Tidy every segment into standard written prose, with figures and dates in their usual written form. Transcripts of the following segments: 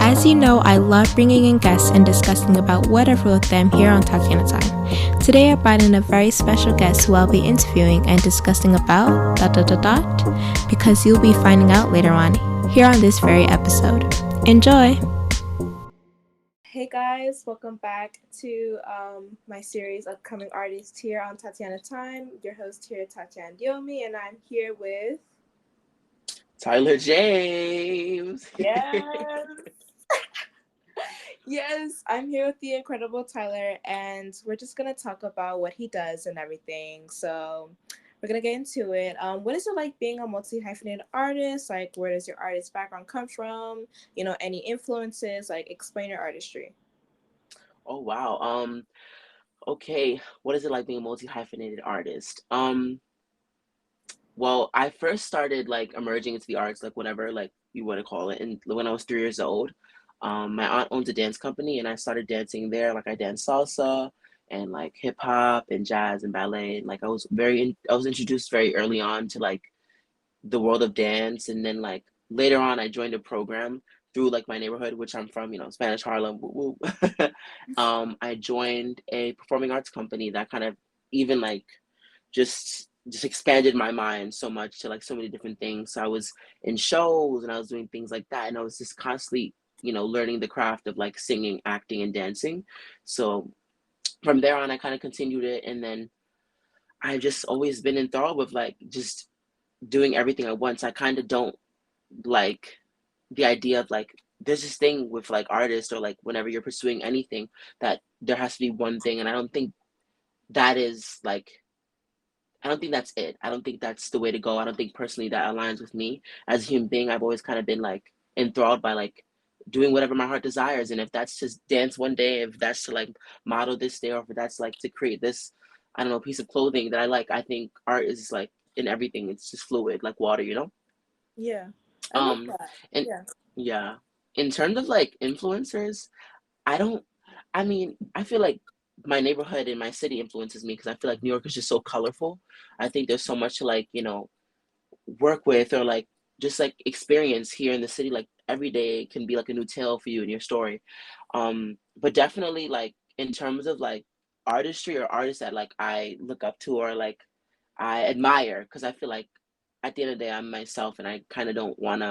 As you know, I love bringing in guests and discussing about whatever with them here on Tatiana Time. Today I brought in a very special guest who I'll be interviewing and discussing about ... because you'll be finding out later on here on this very episode. Enjoy! Hey guys, welcome back to my series Upcoming Artists here on Tatiana Time. Your host here, Tatiana Diomi, and I'm here with Tyler James. Yes. Yes, I'm here with the incredible Tyler, and we're just gonna talk about what he does and everything. So we're gonna get into it. What is it like being a multi-hyphenated artist? Like, where does your artist background come from? Any influences? Like, explain your artistry. Oh wow. Okay, what is it like being a multi-hyphenated artist? Well, I first started like emerging into the arts, like whatever like you want to call it, and when I was 3 years old. My aunt owns a dance company and I started dancing there. Like I danced salsa and like hip hop and jazz and ballet. And like I was introduced very early on to like the world of dance, and then like later on I joined a program through like my neighborhood, which I'm from, Spanish Harlem. Woo woo. I joined a performing arts company that kind of even like just expanded my mind so much to like so many different things. So I was in shows and I was doing things like that, and I was just constantly learning the craft of like singing, acting, and dancing. So from there on I kind of continued it, and then I've just always been enthralled with like just doing everything at once. I kind of don't like the idea of like there's this thing with like artists or like whenever you're pursuing anything that there has to be one thing, and I don't think that is like I don't think that's it. I don't think that's the way to go. I don't think personally that aligns with me as a human being. I've always kind of been like enthralled by like doing whatever my heart desires, and if that's to dance one day, if that's to like model this day, or if that's like to create this, I don't know, piece of clothing that I like. I think art is like in everything. It's just fluid like water. Yeah, I love Um, that. and Yeah. yeah, in terms of like influencers, I don't, I mean, I feel like my neighborhood and my city influences me because I feel like New York is just so colorful. I think there's so much to like, work with or like just like experience here in the city. Like every day can be like a new tale for you and your story. But definitely like in terms of like artistry or artists that like I look up to or like I admire, because I feel like at the end of the day I'm myself, and I kind of don't want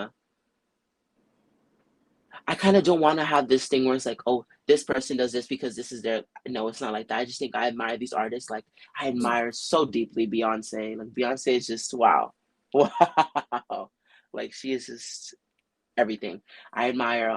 to have this thing where it's like, oh, this person does this because this is their. No, it's not like that. I just think I admire these artists. Like I admire so deeply Beyonce. Like Beyonce is just wow, wow. Like she is just everything. I admire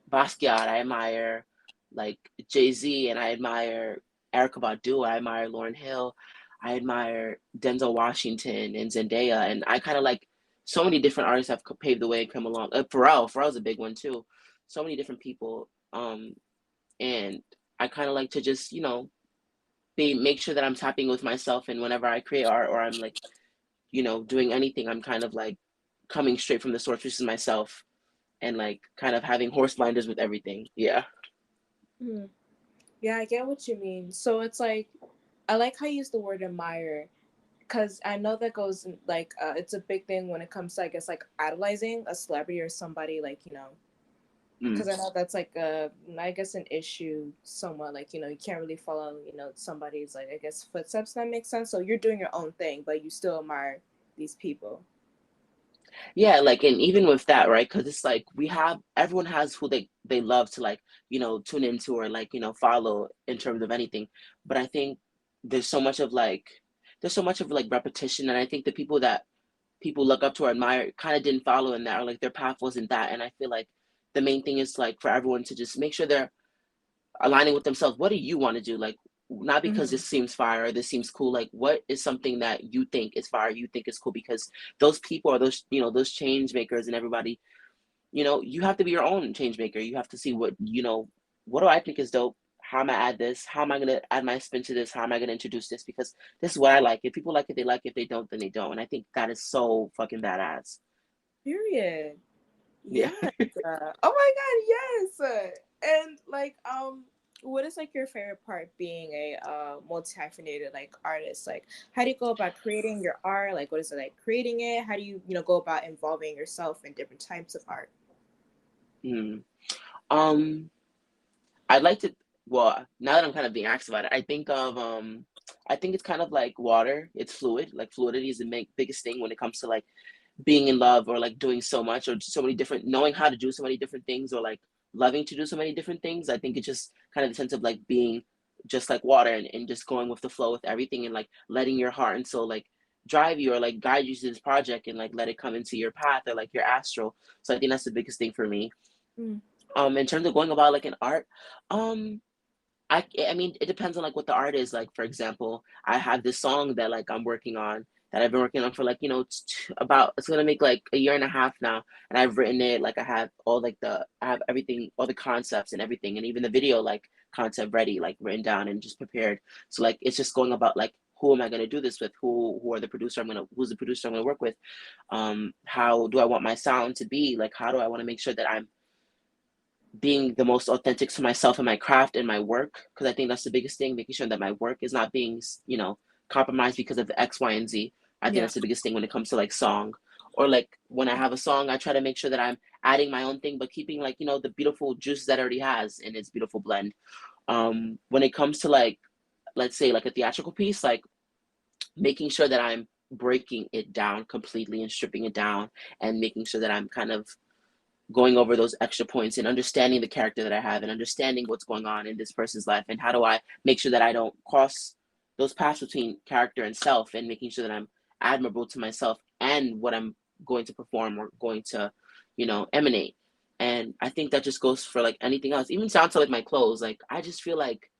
Basquiat. I admire like Jay-Z, and I admire Erykah Badu. I admire Lauryn Hill. I admire Denzel Washington and Zendaya, and I kind of like so many different artists have paved the way and come along. Pharrell's a big one too. So many different people, and I kind of like to just be make sure that I'm tapping with myself, and whenever I create art or I'm like doing anything, I'm kind of like coming straight from the source, which is myself, and like kind of having horse blinders with everything. Yeah. Mhm. Yeah, I get what you mean. So it's like, I like how you use the word admire, because I know that goes like it's a big thing when it comes to, I guess, like idolizing a celebrity or somebody, like Mm. because I know that's like I guess an issue somewhat, like you can't really follow somebody's, like, I guess, footsteps. That makes sense. So you're doing your own thing, but you still admire these people. Yeah, like, and even with that, right? Because it's like everyone has who they love to like, tune into or like, follow in terms of anything. But I think there's so much of like repetition, and I think the people that people look up to or admire kind of didn't follow in that, or like their path wasn't that. And I feel like the main thing is like for everyone to just make sure they're aligning with themselves. What do you want to do? Like, not because Hmm. this seems fire or this seems cool. Like, what is something that you think is fire, you think is cool? Because those people are those, those change makers, and everybody, you have to be your own change maker. You have to see what do I think is dope? How am I add this? How am I gonna add my spin to this? How am I gonna introduce this? Because this is what I like. If people like it, they like it. If they don't, then they don't. And I think that is so fucking badass. Period. Yeah. Yes. Oh my God, yes. And like, what is like your favorite part being a multi hyphenated like artist? Like, how do you go about creating your art? Like, what is it like creating it? How do you go about involving yourself in different types of art? Hmm. Um, I'd like to. Well, now that I'm kind of being asked about it, I think it's kind of like water. It's fluid. Like fluidity is the biggest thing when it comes to like being in love or like doing so much or so many different, knowing how to do so many different things or like loving to do so many different things. I think it's just kind of the sense of like being just like water and just going with the flow with everything and like letting your heart and soul like drive you or like guide you to this project and like let it come into your path or like your astral. So I think that's the biggest thing for me. Mm. In terms of going about like an art, um I mean, it depends on like what the art is. Like for example, I have this song that like I'm working on that I've been working on for like about it's gonna make like a year and a half now, and I've written it. Like I have all like I have everything, all the concepts and everything, and even the video like concept ready, like written down and just prepared. So like it's just going about like who am I gonna do this with? Who are the producer I'm gonna who's the producer I'm gonna work with? How do I want my sound to be? Like how do I want to make sure that I'm being the most authentic to myself and my craft and my work, because I think that's the biggest thing, making sure that my work is not being compromised because of the X, Y, and Z. I think Yeah. that's the biggest thing when it comes to like song, or like when I have a song I try to make sure that I'm adding my own thing but keeping like the beautiful juices that it already has in its beautiful blend. When it comes to like, let's say like a theatrical piece, like making sure that I'm breaking it down completely and stripping it down and making sure that I'm kind of going over those extra points and understanding the character that I have and understanding what's going on in this person's life and how do I make sure that I don't cross those paths between character and self, and making sure that I'm admirable to myself and what I'm going to perform or going to, emanate. And I think that just goes for like anything else, even down to like my clothes. Like I just feel like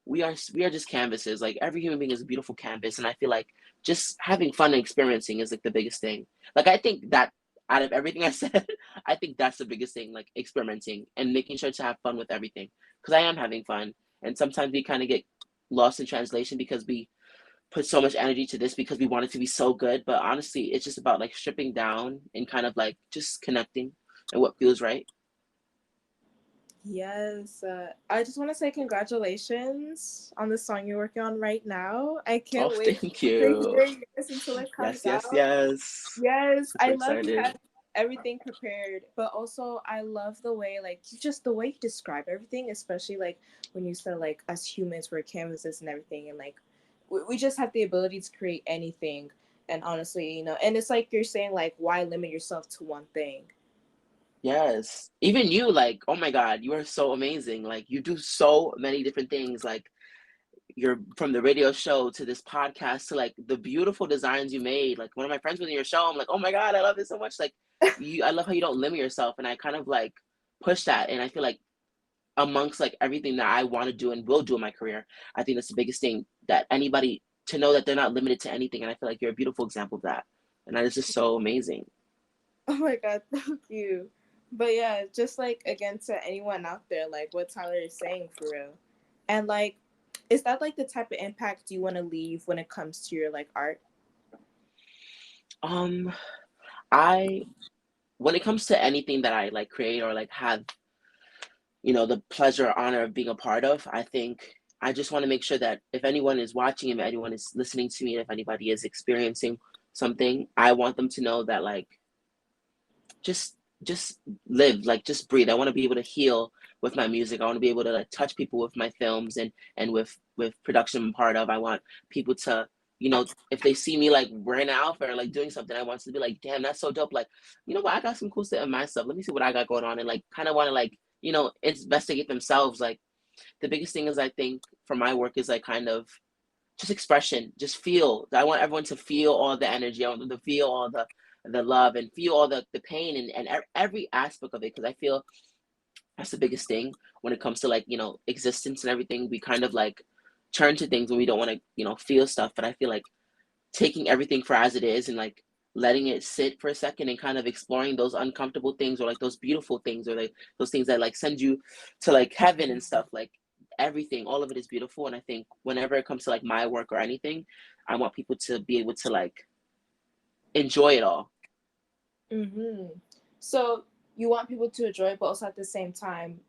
we are just canvases. Like every human being is a beautiful canvas, and I feel like just having fun and experiencing is like the biggest thing. Like I think that out of everything I said, I think that's the biggest thing, like experimenting and making sure to have fun with everything. Because I am having fun. And sometimes we kind of get lost in translation because we put so much energy to this because we want it to be so good. But honestly, it's just about like stripping down and kind of like just connecting and what feels right. Yes. I just want to say congratulations on the song you're working on right now. I Oh, can't wait thank to you. hear yours until it comes Yes, yes, out. yes. Yes, Super I love you excited. have everything prepared, but also I love the way like you just the way you describe everything, especially like when you said like us humans we're canvases and everything, and like we just have the ability to create anything. And honestly, and it's like you're saying like why limit yourself to one thing? Yes. Even you, like, oh my God, you are so amazing. Like, you do so many different things. Like, you're from the radio show to this podcast to like the beautiful designs you made. Like, one of my friends was in your show. I'm like, oh my God, I love this so much. Like, I love how you don't limit yourself. And I kind of like push that. And I feel like amongst like everything that I want to do and will do in my career, I think that's the biggest thing that anybody to know that they're not limited to anything. And I feel like you're a beautiful example of that. And that is just so amazing. Oh my god, thank you. But yeah, just like again to anyone out there, like what Tyler is saying for real. And like, is that like the type of impact you want to leave when it comes to your like art? Um, I when it comes to anything that I like create or like have, the pleasure or honor of being a part of, I think I just want to make sure that if anyone is watching, if anyone is listening to me, if anybody is experiencing something, I want them to know that like just just live, like just breathe. I want to be able to heal with my music. I want to be able to like touch people with my films and with production I'm part of. I want people to, if they see me like wearing an outfit or like doing something, I want to be like, damn, that's so dope. Like, you know what, I got some cool stuff in my stuff. Let me see what I got going on, and like kind of want to like, investigate themselves. Like the biggest thing is I think for my work is like kind of just expression, just feel. I want everyone to feel all the energy. I want them to feel all the love and feel all the pain and every aspect of it, because I feel that's the biggest thing when it comes to like, existence and everything. We kind of like turn to things when we don't want to, feel stuff. But I feel like taking everything for as it is and like letting it sit for a second and kind of exploring those uncomfortable things or like those beautiful things or like those things that like send you to like heaven and stuff, like everything, all of it is beautiful. And I think whenever it comes to like my work or anything, I want people to be able to like enjoy it all. Mm-hmm. So you want people to enjoy it, but also at the same time,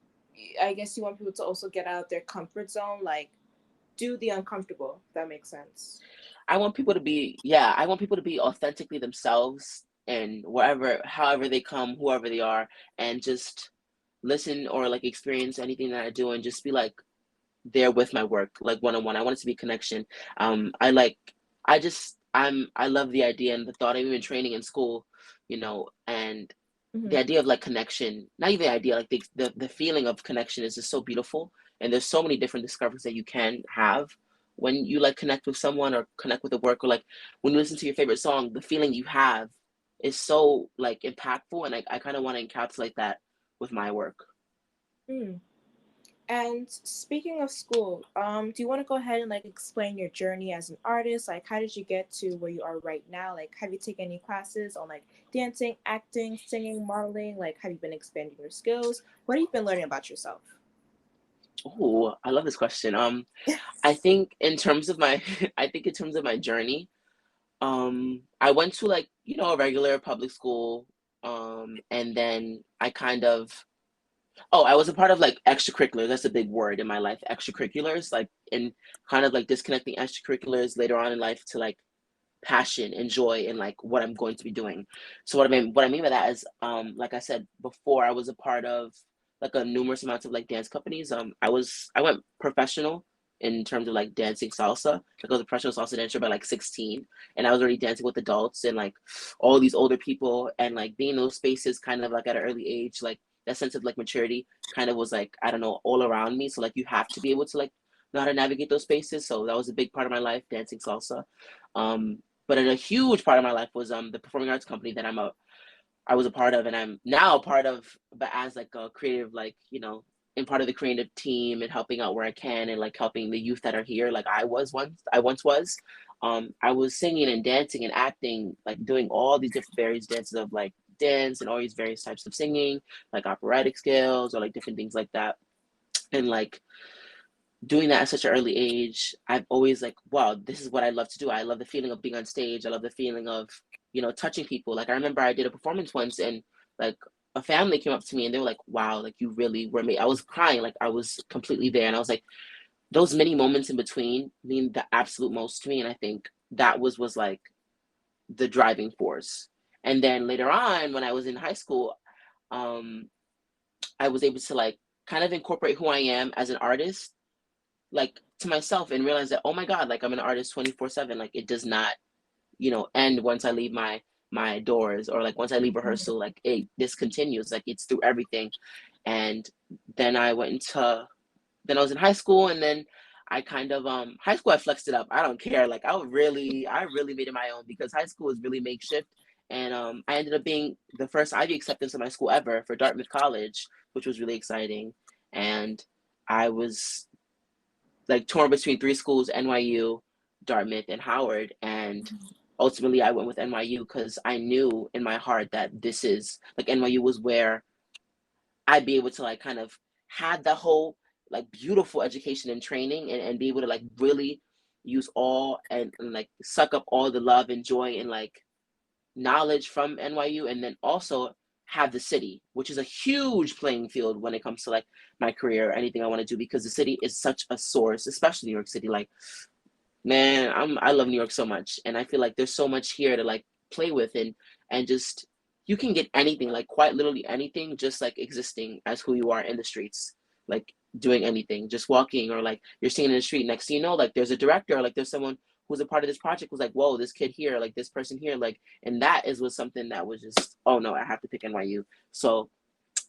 I guess you want people to also get out of their comfort zone, like do the uncomfortable. If that makes sense. I want people to be authentically themselves and wherever, however they come, whoever they are, and just listen or like experience anything that I do and just be like there with my work, like one on one. I want it to be connection. I like, I love the idea and the thought of even training in school, and the Mm-hmm. idea of like connection, not even the idea, like the feeling of connection is just so beautiful. And there's so many different discoveries that you can have when you like connect with someone or connect with the work, or like when you listen to your favorite song, the feeling you have is so like impactful. And I kind of want to encapsulate that with my work. Mm. And speaking of school, do you want to go ahead and like explain your journey as an artist? Like, how did you get to where you are right now? Like, have you taken any classes on like dancing, acting, singing, modeling? Like, have you been expanding your skills? What have you been learning about yourself? Oh, I love this question. I think in terms of my, I think in terms of my journey, I went to like, a regular public school, and then I kind of, oh, I was a part of like extracurriculars. That's a big word in my life, extracurriculars, like, and kind of like disconnecting extracurriculars later on in life to like passion and joy and like what I'm going to be doing. So what I mean by that is, like I said before, I was a part of like a numerous amounts of like dance companies. I went professional in terms of like dancing salsa. Like I was a professional salsa dancer by like 16, and I was already dancing with adults and like all these older people, and like being in those spaces kind of like at an early age, like that sense of like maturity kind of was like, I don't know, all around me. So like you have to be able to like know how to navigate those spaces. So that was a big part of my life, dancing salsa. Um, but a huge part of my life was the performing arts company that I was a part of, and I'm now a part of, but as like a creative, like, in part of the creative team and helping out where I can and like helping the youth that are here. Like I once was. I was singing and dancing and acting, like doing all these different various dances of like dance and all these various types of singing, like operatic scales or like different things like that. And like doing that at such an early age, I've always like, wow, this is what I love to do. I love the feeling of being on stage. I love the feeling of, touching people. Like I remember I did a performance once, and like a family came up to me and they were like, wow, like you really were me. I was crying, like I was completely there. And I was like, those many moments in between mean the absolute most to me. And I think that was like the driving force. And then later on, when I was in high school, um, I was able to like kind of incorporate who I am as an artist, like to myself, and realize that, oh my god, like I'm an artist 24/7. Like it does not, end once I leave my doors, or like once I leave rehearsal. Like this continues, like it's through everything. And then then I was in high school, and then I kind of high school I flexed it up. I don't care, like I really made it my own, because high school was really makeshift. And I ended up being the first Ivy acceptance of my school ever for Dartmouth College, which was really exciting. And I was like torn between three schools: NYU, Dartmouth, and Howard. And ultimately, I went with NYU because I knew in my heart that this is like NYU was where I'd be able to like kind of have that whole like beautiful education and training, and be able to like really use all, and like suck up all the love and joy and like knowledge from NYU, and then also have the city, which is a huge playing field when it comes to like my career or anything I want to do, because the city is such a source, especially New York City. Like, man, I love New York so much, and I feel like there's so much here to like play with, and just you can get anything, like quite literally anything, just like existing as who you are in the streets, like doing anything, just walking, or like you're seeing in the street. Next thing you know, like there's a director, or like there's someone who's a part of this project was like, whoa, this kid here, like this person here, like, and that is was something that was just, oh no, I have to pick NYU. So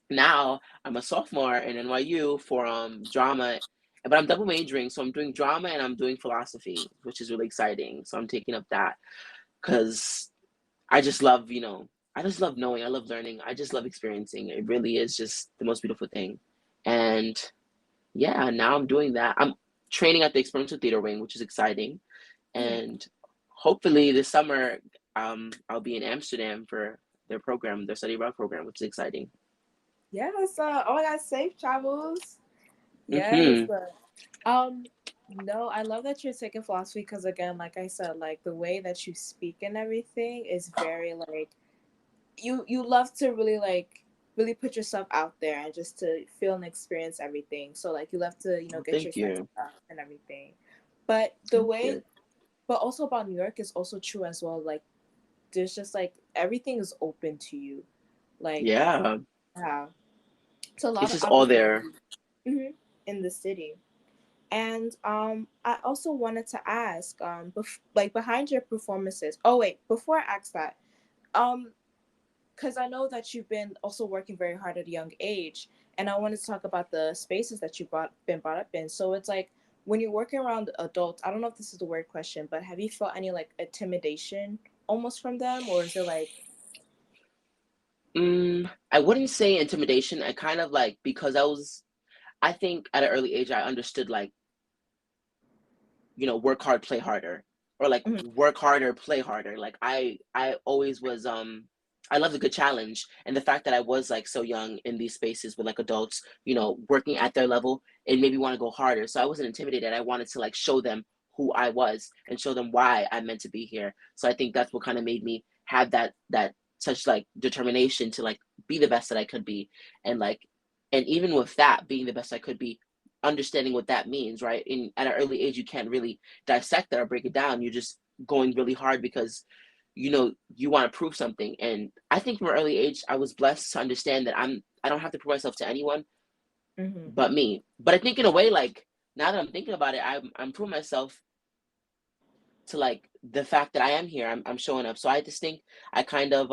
now I'm a sophomore in NYU for drama, but I'm double majoring, so I'm doing drama and I'm doing philosophy, which is really exciting. So I'm taking up that because I just love, I just love knowing, I love learning, I just love experiencing. It really is just the most beautiful thing. And yeah, now I'm doing that. I'm training at the experimental theater wing, which is exciting. Mm. And hopefully this summer, I'll be in Amsterdam for their program, their study abroad program, which is exciting. Yes. Oh my God, safe travels. Yes. Hmm. Um, no, I love that you're taking philosophy because again, like I said, like the way that you speak and everything is very like you love to really like really put yourself out there and just to feel and experience everything. So like you love to, Well, get your thank sense you. of and everything. But the Thank way you. but also about New York is also true as well. Like there's just like everything is open to you. Like Yeah. yeah. So a lot It's of just all there. opportunities in the city. And I also wanted to ask, like behind your performances. Oh wait, before I ask that, um, because I know that you've been also working very hard at a young age, and I wanted to talk about the spaces that been brought up in. So it's like when you're working around adults, I don't know if this is the word question, but have you felt any like intimidation almost from them, or is it like, I wouldn't say intimidation. I kind of like, because I think at an early age I understood like, work hard, play harder, or like mhm, work harder, play harder. Like I always was I love a good challenge, and the fact that I was like so young in these spaces with like adults, working at their level, it made me want to go harder. So I wasn't intimidated. I wanted to like show them who I was and show them why I'm meant to be here. So I think that's what kind of made me have that such like determination to like be the best that I could be, and like, and even with that being the best I could be, understanding what that means, right? In at an early age, you can't really dissect that or break it down. You're just going really hard because you want to prove something. And I think from an early age, I was blessed to understand that I don't have to prove myself to anyone mhm, but me. But I think in a way, like now that I'm thinking about it, I'm proving myself to like the fact that I am here. I'm showing up. So I just think I kind of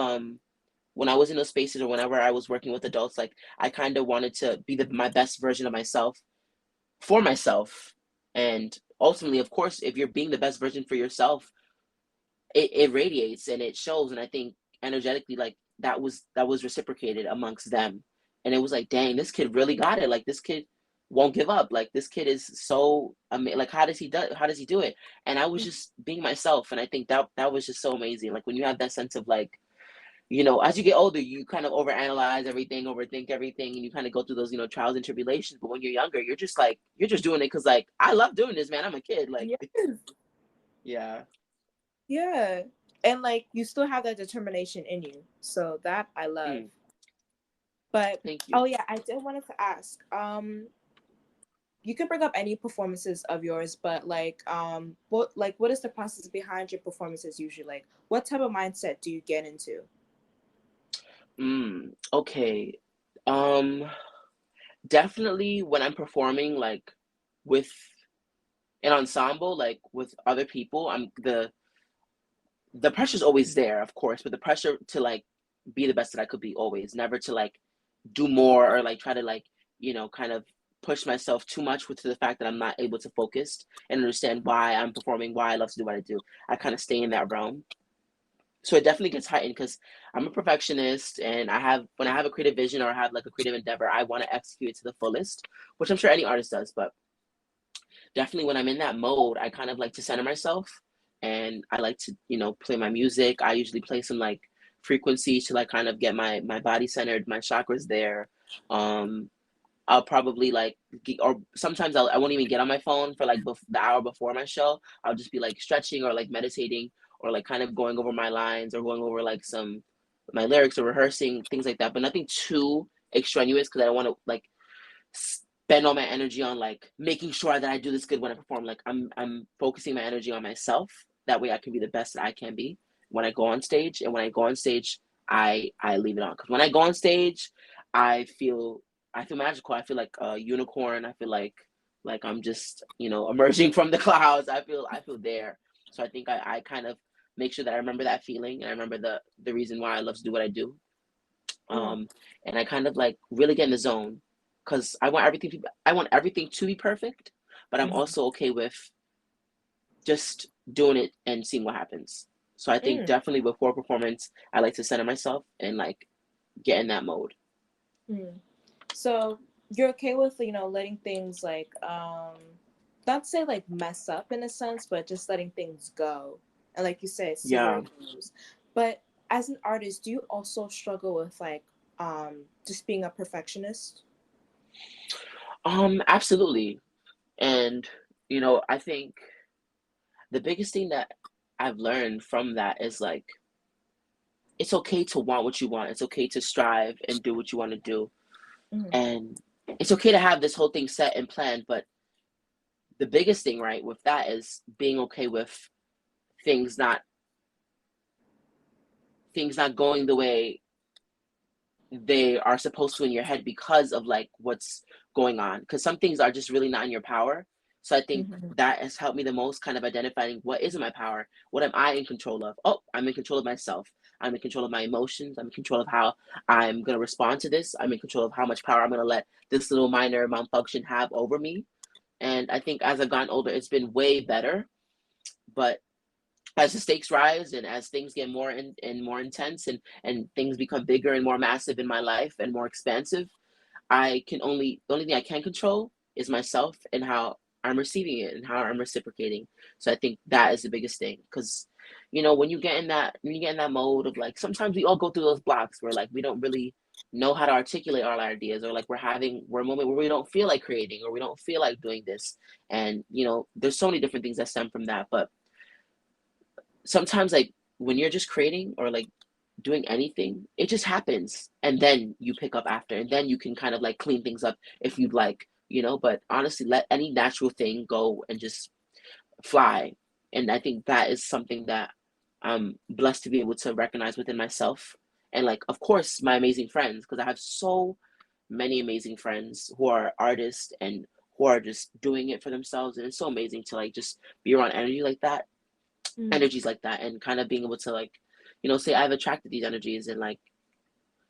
when I was in those spaces or whenever I was working with adults, like I kind of wanted to be my best version of myself for myself. And ultimately, of course, if you're being the best version for yourself, it radiates and it shows. And I think energetically, like that was reciprocated amongst them. And it was like, dang, this kid really got it. Like this kid won't give up. Like this kid is so like how does he do it? And I was mhm. just being myself. And I think that was just so amazing. Like when you have that sense of like, as you get older, you kind of overanalyze everything, overthink everything, and you kind of go through those, trials and tribulations. But when you're younger, you're just like, you're just doing it because, like, I love doing this, man. I'm a kid. Like, Yes, yeah. yeah, and like you still have that determination in you, so that I love. Mm, But thank you. oh yeah, I did wanted to ask. You can bring up any performances of yours, but what is the process behind your performances usually? Like, what type of mindset do you get into? Okay. Um, Definitely when I'm performing, like, with an ensemble, like with other people, the pressure's always there, of course, but the pressure to like be the best that I could be always, never to like do more or like try to like kind of push myself too much with the fact that I'm not able to focus and understand why I'm performing, why I love to do what I do. I kind of stay in that realm. So it definitely gets heightened because I'm a perfectionist, and when I have a creative vision or I have like a creative endeavor, I want to execute it to the fullest, which I'm sure any artist does. But definitely when I'm in that mode, I kind of like to center myself, and I like to, play my music. I usually play some like frequencies to like kind of get my body centered, my chakras there. Um, I'll probably like, or sometimes I won't even get on my phone for like the hour before my show. I'll just be like stretching or like meditating or like kind of going over my lines or going over like my lyrics or rehearsing things like that, but nothing too extraneous because I don't want to like spend all my energy on like making sure that I do this good when I perform. Like I'm focusing my energy on myself. That way I can be the best that I can be when I go on stage. And when I go on stage, I leave it on. Because when I go on stage, I feel I feel magical. I feel like a unicorn. I feel like I'm just, emerging from the clouds. I feel there. So I think I kind of make sure that I remember that feeling, and I remember the reason why I love to do what I do. Mm, um, and I kind of like really get in the zone because I want everything to be perfect, but I'm mhm, also okay with just doing it and seeing what happens. So I think mm, definitely before performance, I like to center myself and like get in that mode. mm. So you're okay with letting things like not say like mess up in a sense, but just letting things go, and like you said, see where Yeah. it goes. But as an artist, do you also struggle with like just being a perfectionist? Absolutely. And I think the biggest thing that I've learned from that is like it's okay to want what you want. It's okay to strive and do what you want to do. Mm-hmm. And it's okay to have this whole thing set and planned, but the biggest thing, right, with that is being okay with things not things not going the way they are supposed to in your head because of like what's going on, because some things are just really not in your power. So I think Mm-hmm. that has helped me the most, kind of identifying what is in my power, what am I in control of. Oh, I'm in control of myself, I'm in control of my emotions, I'm in control of how I'm going to respond to this, I'm in control of how much power I'm going to let this little minor malfunction have over me. And I think as I've gotten older, it's been way better. But as the stakes rise and as things get more and more intense, and things become bigger and more massive in my life and more expansive, the only thing I can control is myself and how I'm receiving it and how I'm reciprocating. So I think that is the biggest thing, because when you get in that mode of like, sometimes we all go through those blocks where like we don't really know how to articulate our ideas, or like we're a moment where we don't feel like creating, or we don't feel like doing this. And there's so many different things that stem from that. But sometimes, like, when you're just creating or like doing anything, it just happens, and then you pick up after, and then you can kind of like clean things up if you'd like. But honestly, let any natural thing go and just fly. And I think that is something that I'm blessed to be able to recognize within myself, and like, of course, my amazing friends, because I have so many amazing friends who are artists and who are just doing it for themselves. And it's so amazing to like just be around Mm-hmm. energies like that, and kind of being able to like, say I've attracted these energies. And like,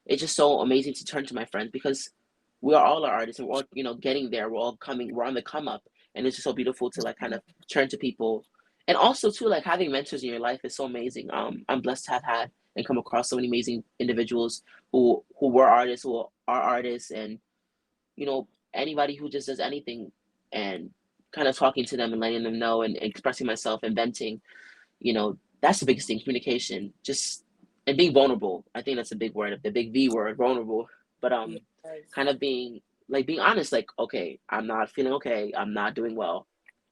it's just so amazing to turn to my friends, because we are all artists, and we're all, getting there, we're on the come up. And it's just so beautiful to like kind of turn to people. And also too, like, having mentors in your life is so amazing. I'm blessed to have had and come across so many amazing individuals who were artists, who are artists. And anybody who just does anything, and kind of talking to them and letting them know, and expressing myself and venting. That's the biggest thing, communication, just, and being vulnerable. I think that's a big word, the big V word, vulnerable. But Yes. kind of being honest, like, okay, I'm not feeling okay, I'm not doing well,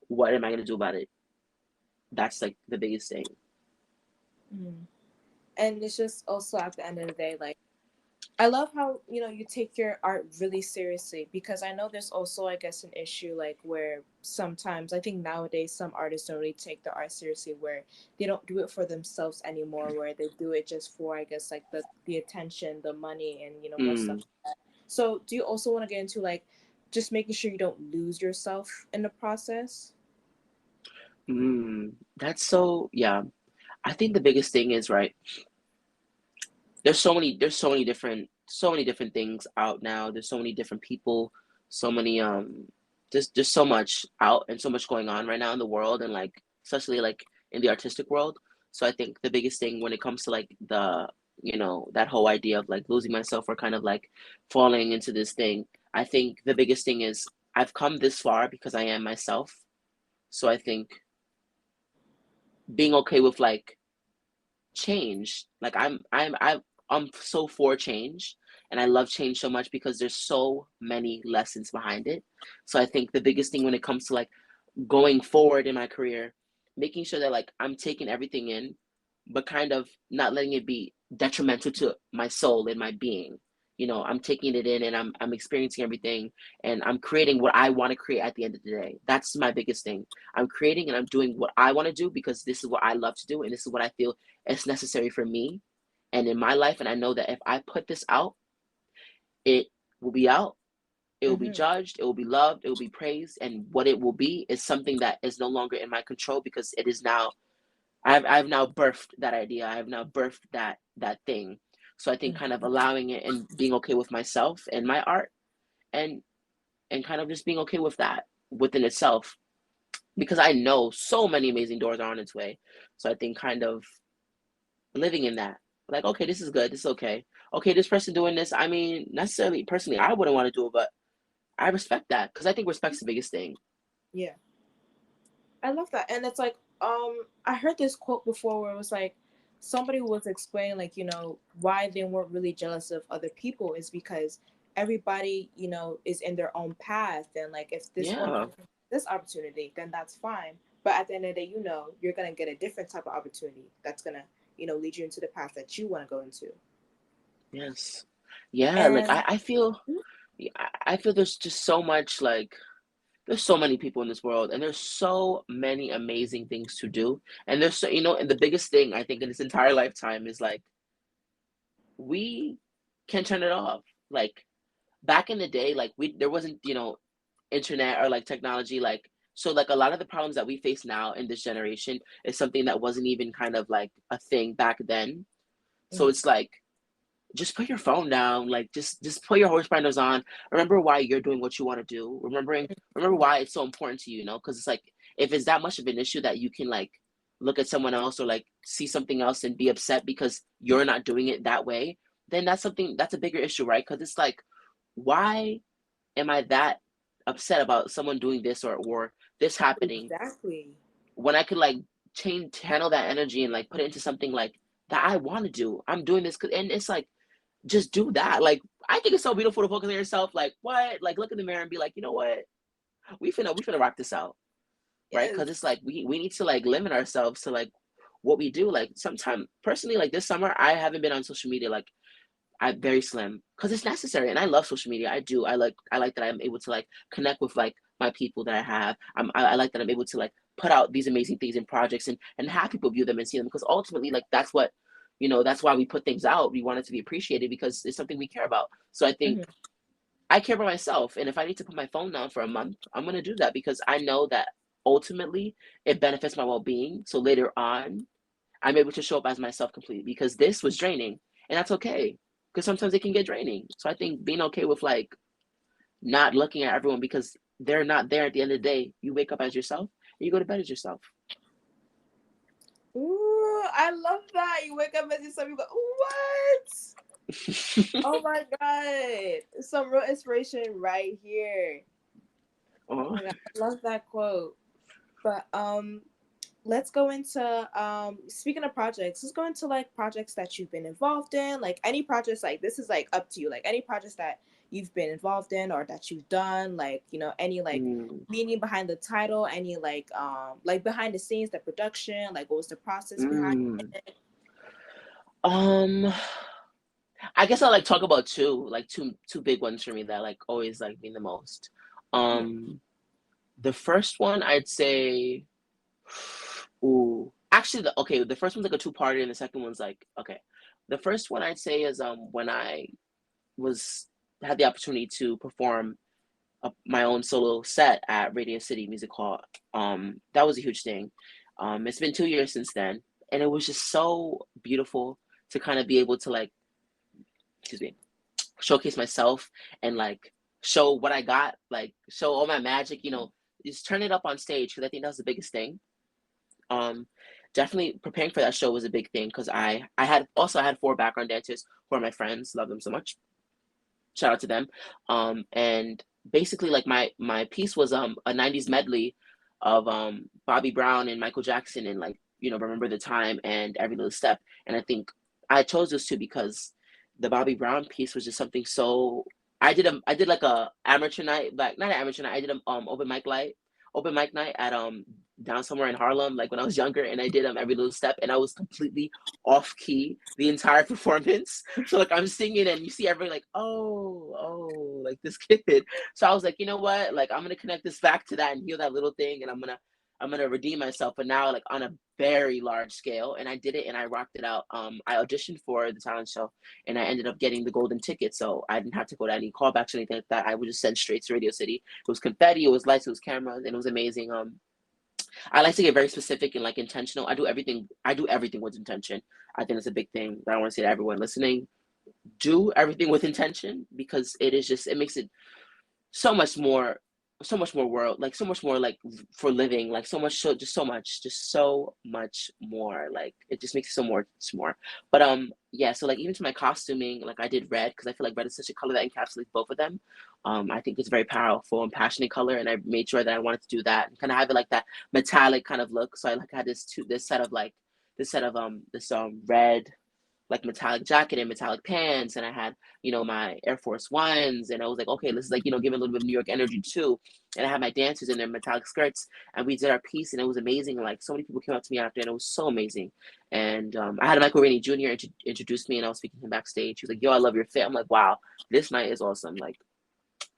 what am I going to do about it? That's like the biggest thing. Mm. And it's just also at the end of the day, like, I love how you take your art really seriously, because I know there's also, I guess, an issue like where sometimes I think nowadays some artists don't really take the art seriously, where they don't do it for themselves anymore, where they do it just for, I guess, like the attention, the money, and more stuff. mm, So do you also want to get into like just making sure you don't lose yourself in the process? that's so, yeah. I think the biggest thing is, right, there's so many different things out now, there's so many different people, so many just so much out, and so much going on right now in the world, and like, especially like in the artistic world. So I think the biggest thing when it comes to like that whole idea of like losing myself, or kind of like falling into this thing, I think the biggest thing is I've come this far because I am myself. So I think being okay with like change. Like, I'm so for change, and I love change so much because there's so many lessons behind it. So I think the biggest thing when it comes to like going forward in my career, making sure that like I'm taking everything in, but kind of not letting it be detrimental to my soul and my being. I'm taking it in, and I'm experiencing everything, and I'm creating what I want to create at the end of the day. That's my biggest thing. I'm creating and I'm doing what I want to do, because this is what I love to do, and this is what I feel is necessary for me and in my life. And I know that if I put this out, it will be out, it will be Mm-hmm. judged, it will be loved, it will be praised, and what it will be is something that is no longer in my control, because it is now, I've now birthed that idea, I've now birthed that thing. So I think kind of allowing it and being okay with myself and my art, and kind of just being okay with that within itself, because I know so many amazing doors are on its way. So I think kind of living in that, like, okay, this is good, this is okay, okay, this person doing this, I mean, necessarily personally I wouldn't want to do it, but I respect that, because I think respect's the biggest thing. Yeah. I love that. And it's like, I heard this quote before where it was like somebody was explaining like, why they weren't really jealous of other people is because everybody, is in their own path. And like if this one Yeah. person this opportunity, then that's fine. But at the end of the day, you're gonna get a different type of opportunity that's gonna, lead you into the path that you want to go into. Yes. Yeah, like And I feel there's just so much, like, there's so many people in this world, and there's so many amazing things to do. And there's and the biggest thing I think in this entire lifetime is like, we can't turn it off. Like back in the day, like there wasn't, internet or like technology, like so like a lot of the problems that we face now in this generation is something that wasn't even kind of like a thing back then. So Mhm. it's like just put your phone down, like just put your horse blinders on. Remember why you're doing what you want to do. Remember why it's so important to you, because it's like if it's that much of an issue that you can like look at someone else or like see something else and be upset because you're not doing it that way, then that's a bigger issue, right? Because it's like, why am I that upset about someone doing this or this happening Exactly. when I could like channel that energy and like put it into something like that I want to do. I'm doing this, and it's like just do that. Like I think it's so beautiful to focus on yourself. Like what? Like look in the mirror and be like, you know what? We finna rock this out, right? Yes. Because it's like we need to like limit ourselves to like what we do. Like sometime personally, like this summer, I haven't been on social media. Like I very slim because it's necessary, and I love social media. I do. I like that I'm able to like connect with like my people that I have. I like that I'm able to like put out these amazing things and projects and have people view them and see them because ultimately like that's what that's why we put things out. We want it to be appreciated because it's something we care about. So I think Mhm. I care about myself, and if I need to put my phone down for a month, I'm gonna do that because I know that ultimately it benefits my well-being. So later on, I'm able to show up as myself completely because this was draining, and that's okay because sometimes it can get draining. So I think being okay with like not looking at everyone because they're not there at the end of the day. You wake up as yourself and you go to bed as yourself. Ooh, I love that. You wake up as yourself, you go, what? Oh my God. Some real inspiration right here. Oh Oh, my God. I love that quote. But let's go into speaking of projects, let's go into like projects that you've been involved in. Like any projects, like this is like up to you. Like any projects that you've been involved in or that you've done, like, any like mm, meaning behind the title, any like behind the scenes, the production, like what was the process behind mm. it? Um, I guess I'll like talk about two big ones for me that like always like mean the most. Mhm. Um, the first one I'd say, ooh, actually the first one's like a two-parter and the second one's like okay. The first one I'd say is when I was had the opportunity to perform my own solo set at Radio City Music Hall. That was a huge thing. It's been 2 years since then, and it was just so beautiful to kind of be able to like, excuse me, showcase myself and like show what I got, like show all my magic. Just turn it up on stage because I think that was the biggest thing. Um, Definitely preparing for that show was a big thing because I had four background dancers who are my friends, love them so much, shout out to them. And basically like my piece was a 90s medley of Bobby Brown and Michael Jackson and like Remember the Time and Every Little Step. And I think I chose those two because the Bobby Brown piece was just something so I did like a amateur night, like not an amateur night, I did a open mic night at down somewhere in Harlem like when I was younger, and I did Every Little Step, and I was completely off key the entire performance. So like I'm singing and you see everybody like, oh, like this kid. So I was like, you know what? Like I'm gonna connect this back to that and heal that little thing, and I'm gonna redeem myself, but now like on a very large scale. And I did it and I rocked it out. I auditioned for the talent show and I ended up getting the golden ticket, so I didn't have to go to any callbacks or anything like that. I would just send straight to Radio City. It was confetti, it was lights, it was cameras, and it was amazing. I like to get very specific and like intentional. I do everything with intention. I think it's a big thing that I want to say to everyone listening. Do everything with intention because it makes it so much more world, like so much more like for living, like so much more, like it just makes it so more. But yeah, so like even to my costuming, like I did red because I feel like red is such a color that encapsulates both of them. I think it's very powerful and passionate color, and I made sure that I wanted to do that and kind of have it like that metallic kind of look. So I like had this red like metallic jacket and metallic pants, and I had my Air Force Ones, and I was like, okay, this is like giving a little bit of New York energy too. And I had my dancers in their metallic skirts, and we did our piece, and it was amazing. Like so many people came up to me after, and it was so amazing. And I had Michael Rainey Jr. Introduce me, and I was speaking to him backstage. He was like, "Yo, I love your fit." I'm like, "Wow, this night is awesome!" Like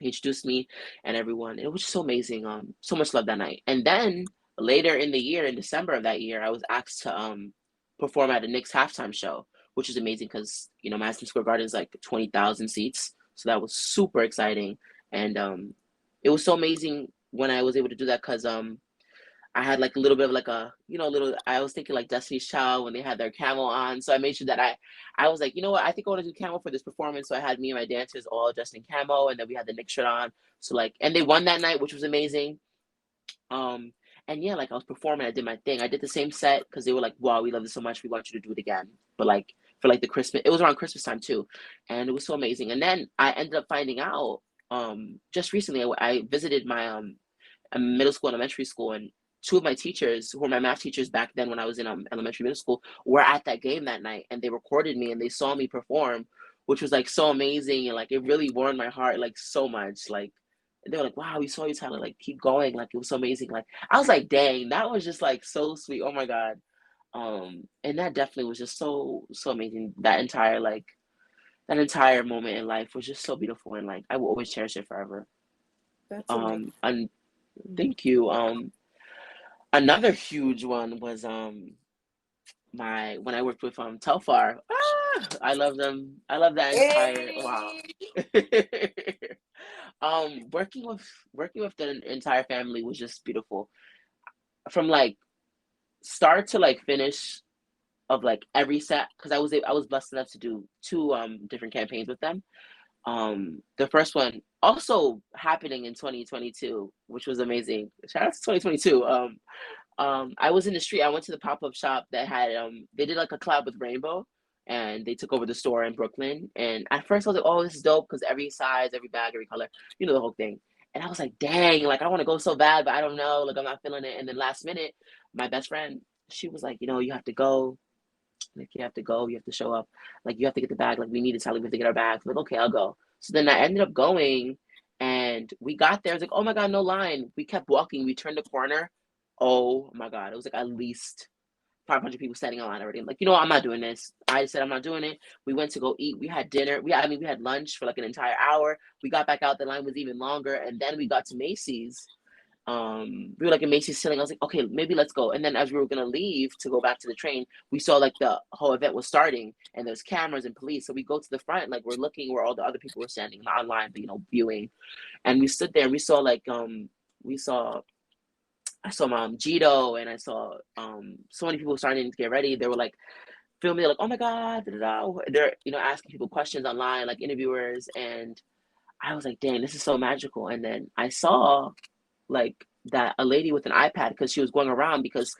he introduced me and everyone. It was just so amazing. So much love that night. And then later in the year, in December of that year, I was asked to perform at the Knicks halftime show, which is amazing because Madison Square Garden is like 20,000 seats, so that was super exciting. And it was so amazing when I was able to do that because I had like a little bit of like a, little, I was thinking like Destiny's Child when they had their camo on. So I made sure that I was like, you know what, I think I want to do camo for this performance. So I had me and my dancers all dressed in camo, and then we had the Knicks shirt on. So like, and they won that night, which was amazing. Um, and yeah, like I was performing, I did my thing. I did the same set because they were like, wow, we love this so much. We want you to do it again. But like for like the Christmas, it was around Christmas time too. And it was so amazing. And then I ended up finding out just recently, I visited my middle school and elementary school, and two of my teachers who were my math teachers back then when I was in elementary middle school were at that game that night, and they recorded me and they saw me perform, which was like so amazing, and like it really warmed my heart like so much. Like they were like, wow, we saw you, Tyler, like keep going, like it was so amazing. Like I was like, dang, that was just like so sweet. Oh my God. And that definitely was just so amazing. That entire moment in life was just so beautiful, and like I will always cherish it forever. That's amazing. And thank you. Another huge one was when I worked with Telfar. I love them. I love that entire wow. Working with the entire family was just beautiful. From like start to like finish of like every set, because I was blessed enough to do two different campaigns with them. The first one also happening in 2022, which was amazing. Shout out to 2022. I was in the street. I went to the pop-up shop that had they did like a collab with Rainbow, and they took over the store in Brooklyn. And at first I was like, oh, this is dope because every size, every bag, every color, the whole thing. And I was like, dang, like I want to go so bad, but I don't know, like I'm not feeling it. And then last minute, my best friend, she was like, you have to go. Like you have to go, you have to show up, like you have to get the bag, like we need to tell you we have to get our bags. Like, okay, I'll go. So then I ended up going, and we got there. I was like, oh my God, no line. We kept walking, we turned the corner. Oh my God, it was like at least 500 people standing in line already. I'm like, I'm not doing this. I said I'm not doing it. We went to go eat. We had dinner. We had lunch for like an entire hour. We got back out. The line was even longer, and then we got to Macy's. We were like in Macy's chilling. I was like, okay, maybe let's go. And then as we were gonna leave to go back to the train, we saw like the whole event was starting, and there's cameras and police. So we go to the front, like we're looking where all the other people were standing, not online, but viewing. And we stood there and we saw like we saw I saw Jito, and I saw so many people starting to get ready. They were like filming, like, oh my God, da, da, da. They're asking people questions online, like interviewers, and I was like, dang, this is so magical. And then I saw like that a lady with an iPad, because she was going around, because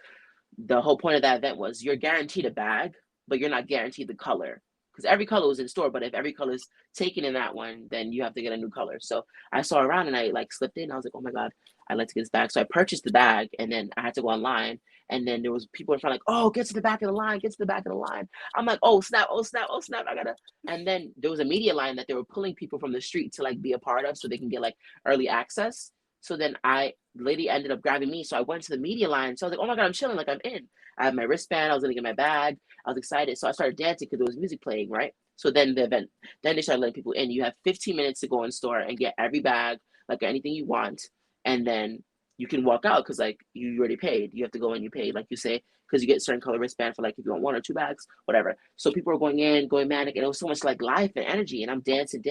the whole point of that event was you're guaranteed a bag, but you're not guaranteed the color, because every color was in store. But if every color is taken in that one, then you have to get a new color. So I saw around and I like slipped in. I was like, oh my God, I'd like to get this bag. So I purchased the bag, and then I had to go online. And then there was people in front like, oh, get to the back of the line, get to the back of the line. I'm like, oh snap, oh snap, oh snap, I gotta. And then there was a media line that they were pulling people from the street to like be a part of, so they can get like early access. So then the lady ended up grabbing me. So I went to the media line. So I was like, oh my God, I'm chilling, like I'm in. I had my wristband, I was gonna get my bag. I was excited. So I started dancing because there was music playing, right? So then then they started letting people in. You have 15 minutes to go in store and get every bag, like anything you want. And then you can walk out because like you already paid. You have to go and you pay, like you say, because you get certain color wristband for like if you want one or two bags, whatever. So people were going in, going manic, and it was so much like life and energy. And I'm dancing.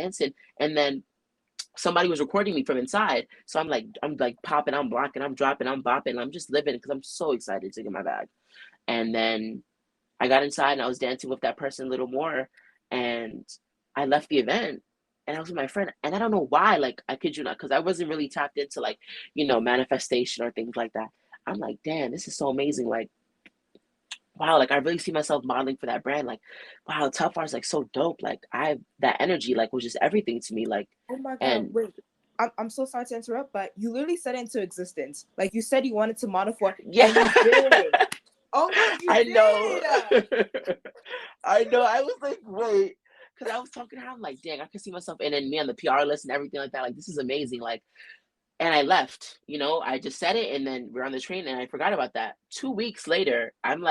And then somebody was recording me from inside. So I'm like popping, I'm blocking, I'm dropping, I'm bopping. I'm just living because I'm so excited to get my bag. And then I got inside and I was dancing with that person a little more. And I left the event and I was with my friend. And I don't know why, like, I kid you not, because I wasn't really tapped into like, manifestation or things like that. I'm like, damn, this is so amazing. Like, wow, like I really see myself modeling for that brand. Like, wow, Tough Art is like so dope. Like that energy like was just everything to me. Like, Oh my God, and wait. I'm so sorry to interrupt, but you literally said it into existence. Like you said you wanted to model for, yeah, and you did. Oh my, you I did. know. I know. I was like, wait, because I was talking to her. I'm like, dang, I can see myself, and then me on the PR list and everything like that. Like, this is amazing. Like, and I left. I just said it, and then we're on the train, and I forgot about that. 2 weeks later, I'm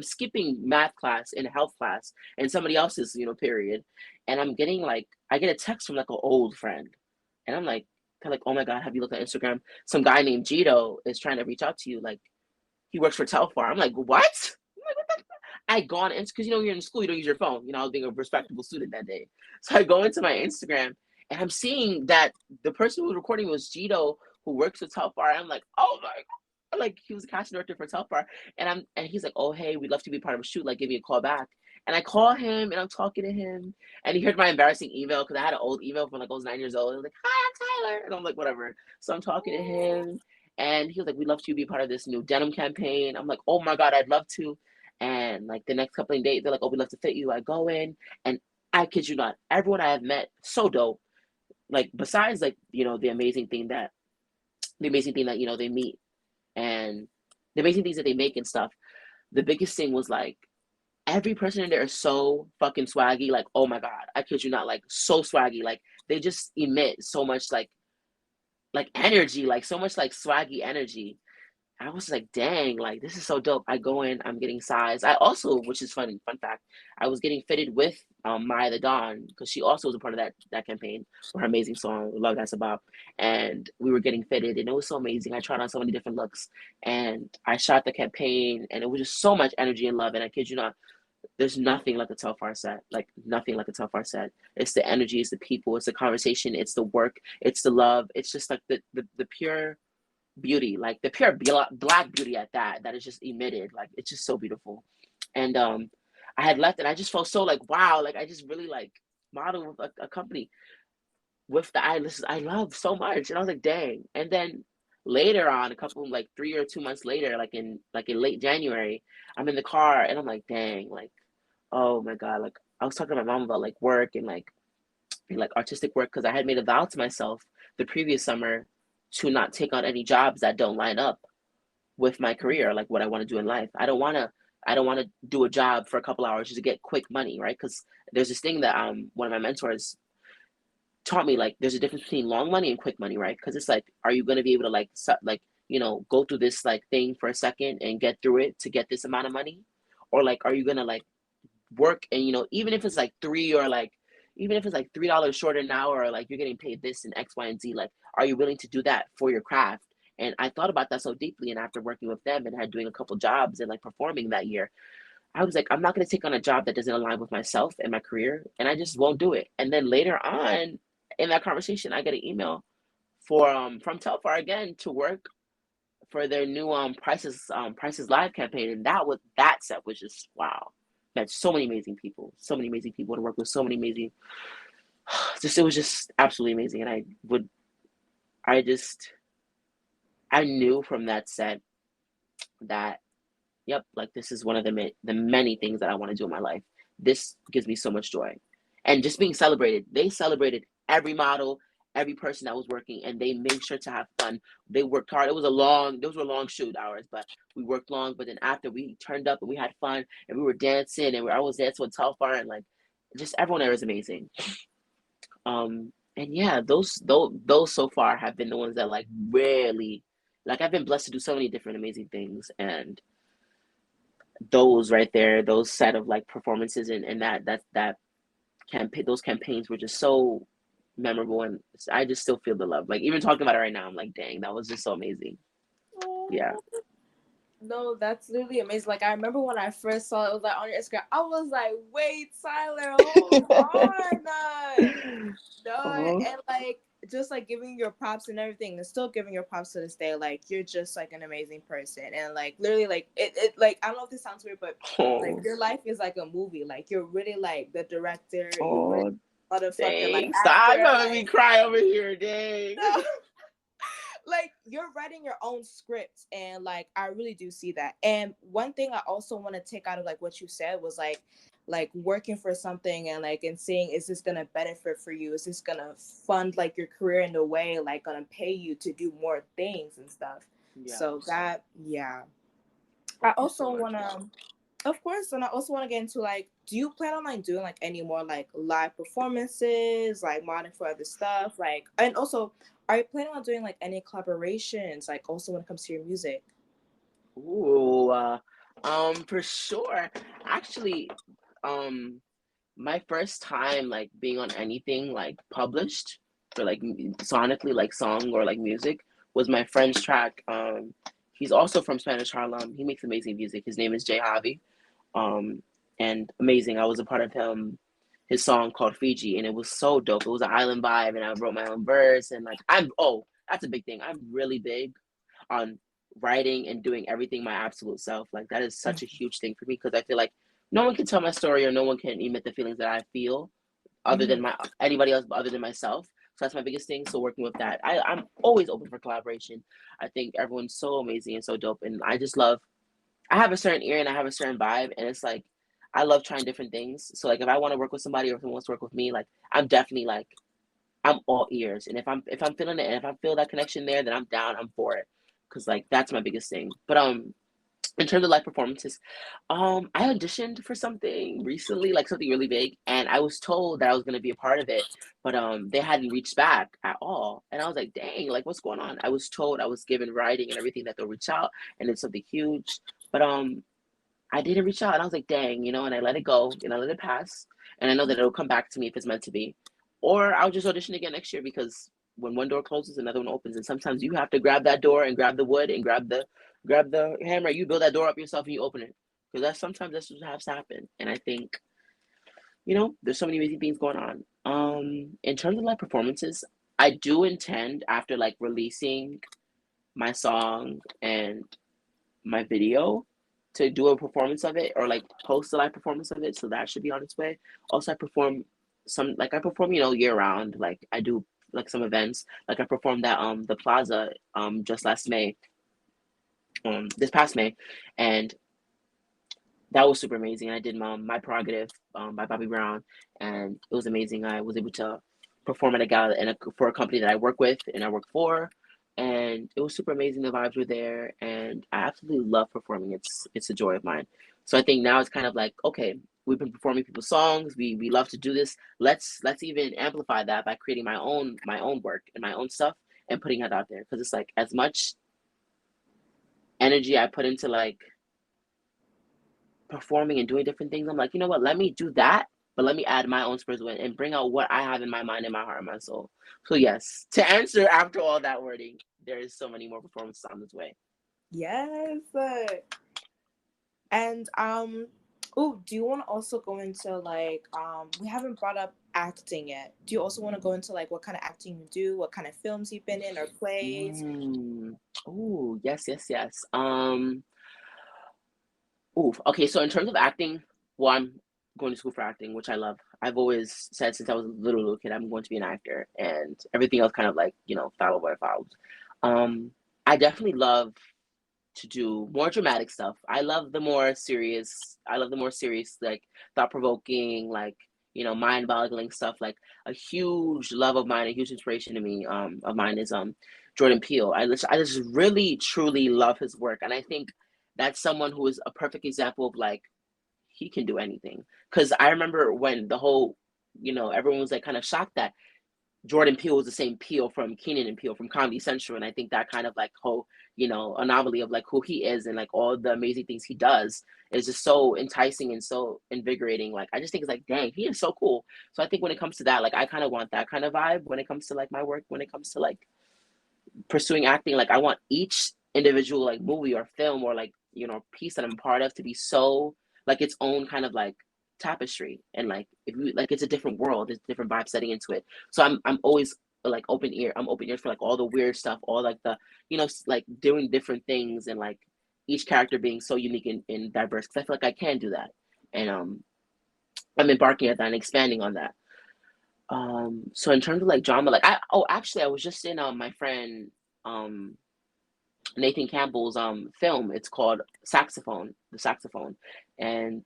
skipping math class in health class, and somebody else's, period, and I'm getting like, I get a text from like an old friend, and I'm like, they're like, oh my God, have you looked at Instagram? Some guy named Jito is trying to reach out to you. Like, he works for Telfar. I'm like, what? I'm like, what the? I go on Instagram because you're in school, you don't use your phone. I was being a respectable student that day, so I go into my Instagram and I'm seeing that the person who was recording was Gito, who works with Telfar. I'm like, oh my god, like he was a casting director for Telfar, and he's like, oh hey, we'd love to be part of a shoot. Like, give me a call back. And I call him and I'm talking to him, and he heard my embarrassing email because I had an old email from like I was 9 years old. I was like, hi, I'm Tyler, and I'm like, whatever. So I'm talking to him, and he was like, we'd love to be part of this new denim campaign. I'm like, oh my god, I'd love to. And like the next couple of days, they're like, oh, we'd love to fit you. I go in, and I kid you not, everyone I have met, so dope. Like, besides like the amazing thing that they meet, and the amazing things that they make and stuff. The biggest thing was like every person in there is so fucking swaggy. Like, oh my god, I kid you not, like so swaggy. Like they just emit so much like energy, like so much like swaggy energy. I was like, dang, like this is so dope. I go in, I'm getting sized. I also, which is fun fact, I was getting fitted with Maya the Dawn, because she also was a part of that campaign for her amazing song Love That's About. And we were getting fitted, and it was so amazing. I tried on so many different looks, and I shot the campaign, and it was just so much energy and love. And I kid you not, there's nothing like a Telfar set. Like nothing like a Telfar set. It's the energy, it's the people, it's the conversation, it's the work, it's the love. It's just like the pure beauty, like the pure black beauty at that is just emitted. Like it's just so beautiful. And I had left, and I just felt so like, wow, like I just really like modeled with a company with the eyelets I love so much. And I was like, dang. And then later on, a couple like 3 or 2 months later, like in late January, I'm in the car and I'm like, dang, like, oh my god, like I was talking to my mom about like work and like artistic work, because I had made a vow to myself the previous summer to not take on any jobs that don't line up with my career, like what I want to do in life. I don't want to do a job for a couple hours just to get quick money, right? Because there's this thing that one of my mentors taught me, like there's a difference between long money and quick money, right? Because it's like, are you going to be able to like go through this like thing for a second and get through it to get this amount of money, or like are you going to like work and even if it's like $3 short an hour, or like you're getting paid this and X, Y, and Z, like are you willing to do that for your craft? And I thought about that so deeply, and after working with them and had doing a couple jobs and like performing that year, I was like, I'm not going to take on a job that doesn't align with myself and my career, and I just won't do it. And then later on in that conversation, I get an email for from Telfar again to work for their new Prices Live campaign, and that set was just wow. Met so many amazing people to work with, so many amazing. Just it was just absolutely amazing, and I knew from that set that yep, like this is one of the many things that I want to do in my life. This gives me so much joy, and just being celebrated. They celebrated every model, every person that was working, and they made sure to have fun. They worked hard. Those were long shoot hours, but we worked long. But then after, we turned up and we had fun, and we were dancing, and I was dancing with Telfar, and like just everyone there was amazing. And yeah, those so far have been the ones that like really, like I've been blessed to do so many different amazing things, and those right there, those set of like performances and that campaign, those campaigns were just so memorable, and I just still feel the love. Like even talking about it right now, I'm like, dang, that was just so amazing. Yeah. No, that's literally amazing. Like I remember when I first saw it was like on your Instagram, I was like, wait, Tyler, hold on. No, Oh, and like just like giving your props and everything, and still giving your props to this day. Like you're just like an amazing person, and like literally like it like I don't know if this sounds weird, but like oh, your life is like a movie. Like you're really like the director, you really oh, motherfucking like dang, stop! actor, You're making me like cry over here, dang. no. Like you're writing your own script, and like I really do see that. And one thing I also want to take out of like what you said was like working for something and like and seeing, is this gonna benefit for you, is this gonna fund like your career in a way, like gonna pay you to do more things and stuff. Yeah. So that, yeah. I also So much, want to, of course, and I also want to get into like, do you plan on like doing like any more like live performances, like modeling for other stuff, like, and also, are you planning on doing like any collaborations, like also when it comes to your music? ooh, for sure. Actually, um, my first time like being on anything like published for like sonically, like song or like music, was my friend's track. He's also from Spanish Harlem. He makes amazing music. His name is Jay Javi. and amazing. I was a part of his song called Fiji, and it was so dope. It was an island vibe, and I wrote my own verse, and like that's a big thing. I'm really big on writing and doing everything my absolute self. Like that is such a huge thing for me because I feel like no one can tell my story or no one can emit the feelings that I feel other than anybody else other than myself. So that's my biggest thing. So working with that, I'm always open for collaboration. I think everyone's so amazing and so dope, and I just love. I have a certain ear and I have a certain vibe, and it's like I love trying different things. So like if I want to work with somebody or if someone wants to work with me, like I'm definitely like I'm all ears. And if I'm feeling it and if I feel that connection there, then I'm down. I'm for it. Cause like that's my biggest thing. But in terms of live performances, I auditioned for something recently, like something really big, and I was told that I was gonna be a part of it, but they hadn't reached back at all. And I was like, dang, like what's going on? I was told I was given writing and everything that they'll reach out and it's something huge. But I didn't reach out and I was like, dang, and I let it go and I let it pass. And I know that it'll come back to me if it's meant to be. Or I'll just audition again next year because when one door closes, another one opens. And sometimes you have to grab that door and grab the wood and grab the hammer. You build that door up yourself and you open it. Because that's what has to happen. And I think, there's so many amazing things going on. In terms of live performances, I do intend after like releasing my song and my video to do a performance of it or like post a live performance of it. So that should be on its way. Also, I perform, year round. Like I do like some events. Like I performed at the Plaza just last May, this past May, and that was super amazing. I did my prerogative by Bobby Brown, and it was amazing. I was able to perform at a gala for a company that I work with and I work for, and it was super amazing. The vibes were there, and I absolutely love performing. It's a joy of mine. So I think now it's kind of like, okay, we've been performing people's songs. We love to do this. Let's even amplify that by creating my own work and my own stuff and putting it out there because it's like as much energy I put into like performing and doing different things, I'm like, you know what? Let me do that, but let me add my own spiritual and bring out what I have in my mind and my heart and my soul. So yes, to answer after all that wording, there is so many more performances on this way. Yes. And do you want to also go into like we haven't brought up acting yet. Do you also want to go into like what kind of acting you do, what kind of films you've been in or plays? Oh, yes, yes, yes. Okay, so in terms of acting, well, I'm going to school for acting, which I love. I've always said since I was a little kid, I'm going to be an actor, and everything else kind of like, followed what it followed. I definitely love to do more dramatic stuff. I love the more serious, like thought-provoking, like, mind-boggling stuff. Like a huge love of mine, a huge inspiration to me, of mine is Jordan Peele. I just really truly love his work, and I think that's someone who is a perfect example of like he can do anything. Because I remember when the whole, everyone was like kind of shocked that Jordan Peele was the same Peele from Keenan and Peele from Comedy Central, and I think that kind of like whole, anomaly of like who he is and like all the amazing things he does is just so enticing and so invigorating. Like I just think it's like, dang, he is so cool. So I think when it comes to that, like I kind of want that kind of vibe when it comes to like my work, when it comes to like pursuing acting. Like I want each individual like movie or film or like piece that I'm a part of to be so like its own kind of like tapestry, and like if you like it's a different world, there's different vibe setting into it. So I'm always like I'm open ear for like all the weird stuff, all like the like doing different things, and like each character being so unique and diverse, because I feel like I can do that. And I'm embarking at that and expanding on that. So in terms of like drama, like actually I was just in my friend um Nathan Campbell's film. It's called The Saxophone, and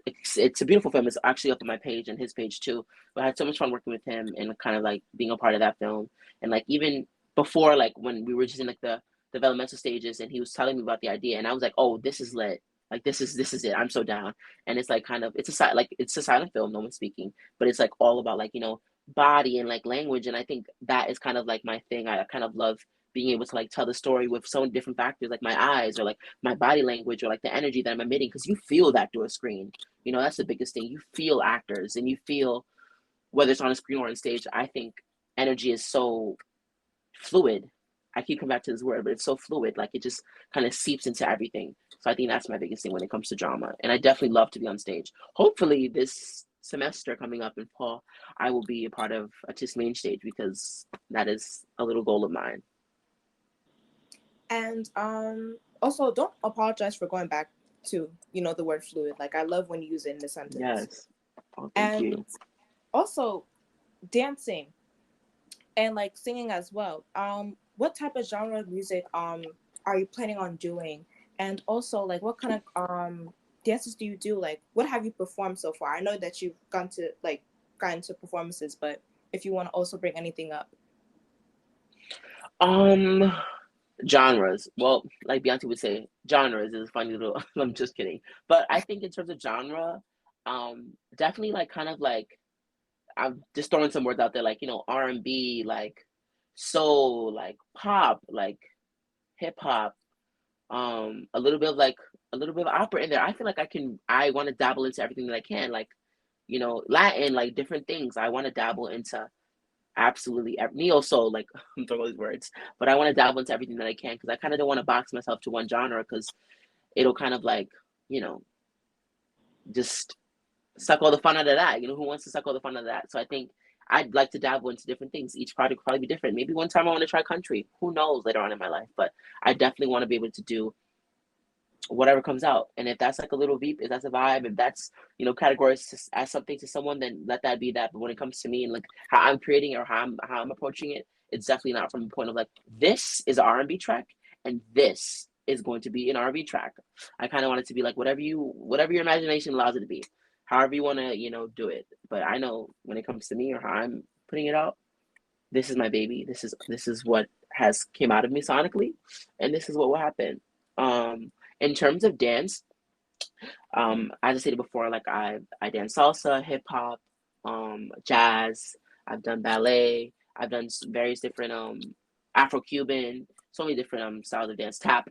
it's a beautiful film. It's actually up on my page and his page too. But I had so much fun working with him and kind of like being a part of that film. And like even before, like when we were just in like the developmental stages, and he was telling me about the idea, and I was like, oh, this is lit. Like this is it. I'm so down. And it's like kind of it's a silent film, no one's speaking, but it's like all about like body and like language. And I think that is kind of like my thing. I kind of love being able to like tell the story with so many different factors, like my eyes or like my body language or like the energy that I'm emitting, because you feel that through a screen. That's the biggest thing. You feel actors, and you feel whether it's on a screen or on stage. I think energy is so fluid. I keep coming back to this word, but it's so fluid. Like it just kind of seeps into everything. So I think that's my biggest thing when it comes to drama. And I definitely love to be on stage. Hopefully this semester coming up in fall, I will be a part of a TIS main stage because that is a little goal of mine. And also don't apologize for going back to, the word fluid. Like I love when you use it in the sentence. Yes. Oh, thank you. Also dancing and like singing as well. What type of genre of music are you planning on doing? And also like what kind of dances do you do? Like what have you performed so far? I know that you've gotten to performances, but if you want to also bring anything up. Genres. Well, like Beyonce would say, genres is a funny little I'm just kidding. But I think in terms of genre, definitely like kind of like I'm just throwing some words out there, like, R&B, like soul, like pop, like hip hop, a little bit of opera in there. I feel like I want to dabble into everything that I can, like, Latin, like different things. I want to dabble into absolutely neo soul, like I'm throwing all these words, but I want to dabble into everything that I can because I kind of don't want to box myself to one genre because it'll kind of like, you know, just suck all the fun out of that. Who wants to suck all the fun out of that? So I think I'd like to dabble into different things. Each project will probably be different. Maybe one time I want to try country. Who knows later on in my life? But I definitely want to be able to do whatever comes out. And if that's like a little beep, if that's a vibe, if that's, categorized as something to someone, then let that be that. But when it comes to me and like how I'm creating it or how I'm approaching it, it's definitely not from a point of like, this is an R&B track and this is going to be an R&B track. I kind of want it to be like whatever your imagination allows it to be, however you want to, do it. But I know when it comes to me or how I'm putting it out, this is my baby. This is what has came out of me sonically, and this is what will happen. In terms of dance, as I stated before, like I dance salsa, hip hop, jazz. I've done ballet. I've done various different Afro-Cuban, so many different styles of dance, tap.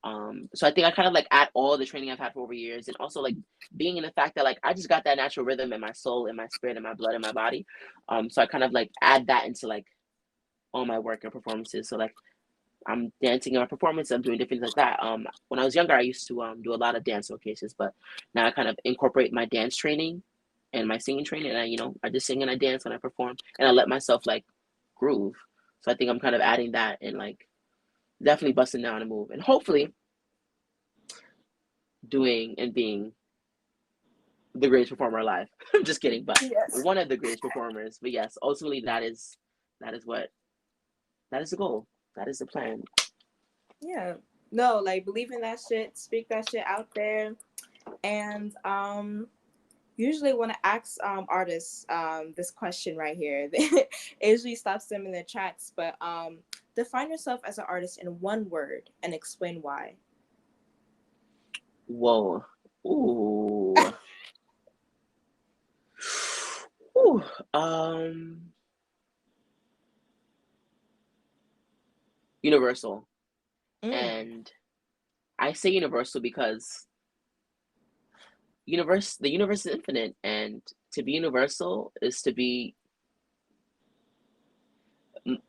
So I think I kind of like add all the training I've had for over years, and also like being in the fact that like I just got that natural rhythm in my soul, in my spirit, in my blood, in my body. So I kind of like add that into like all my work and performances. So like I'm dancing in my performance. I'm doing different things like that. When I was younger, I used to do a lot of dance showcases, but now I kind of incorporate my dance training and my singing training, and I just sing and I dance when I perform, and I let myself like groove. So I think I'm kind of adding that and like definitely busting down a move, and hopefully doing and being the greatest performer alive. I'm just kidding, but Yes. one of the greatest performers. But yes, ultimately that is the goal. That is the plan. Yeah. No, like believe in that shit, speak that shit out there. And usually when I ask artists this question right here, it usually stops them in their tracks. But define yourself as an artist in one word and explain why. Whoa. Ooh. Ooh. Universal. And I say universal because the universe is infinite, and to be universal is to be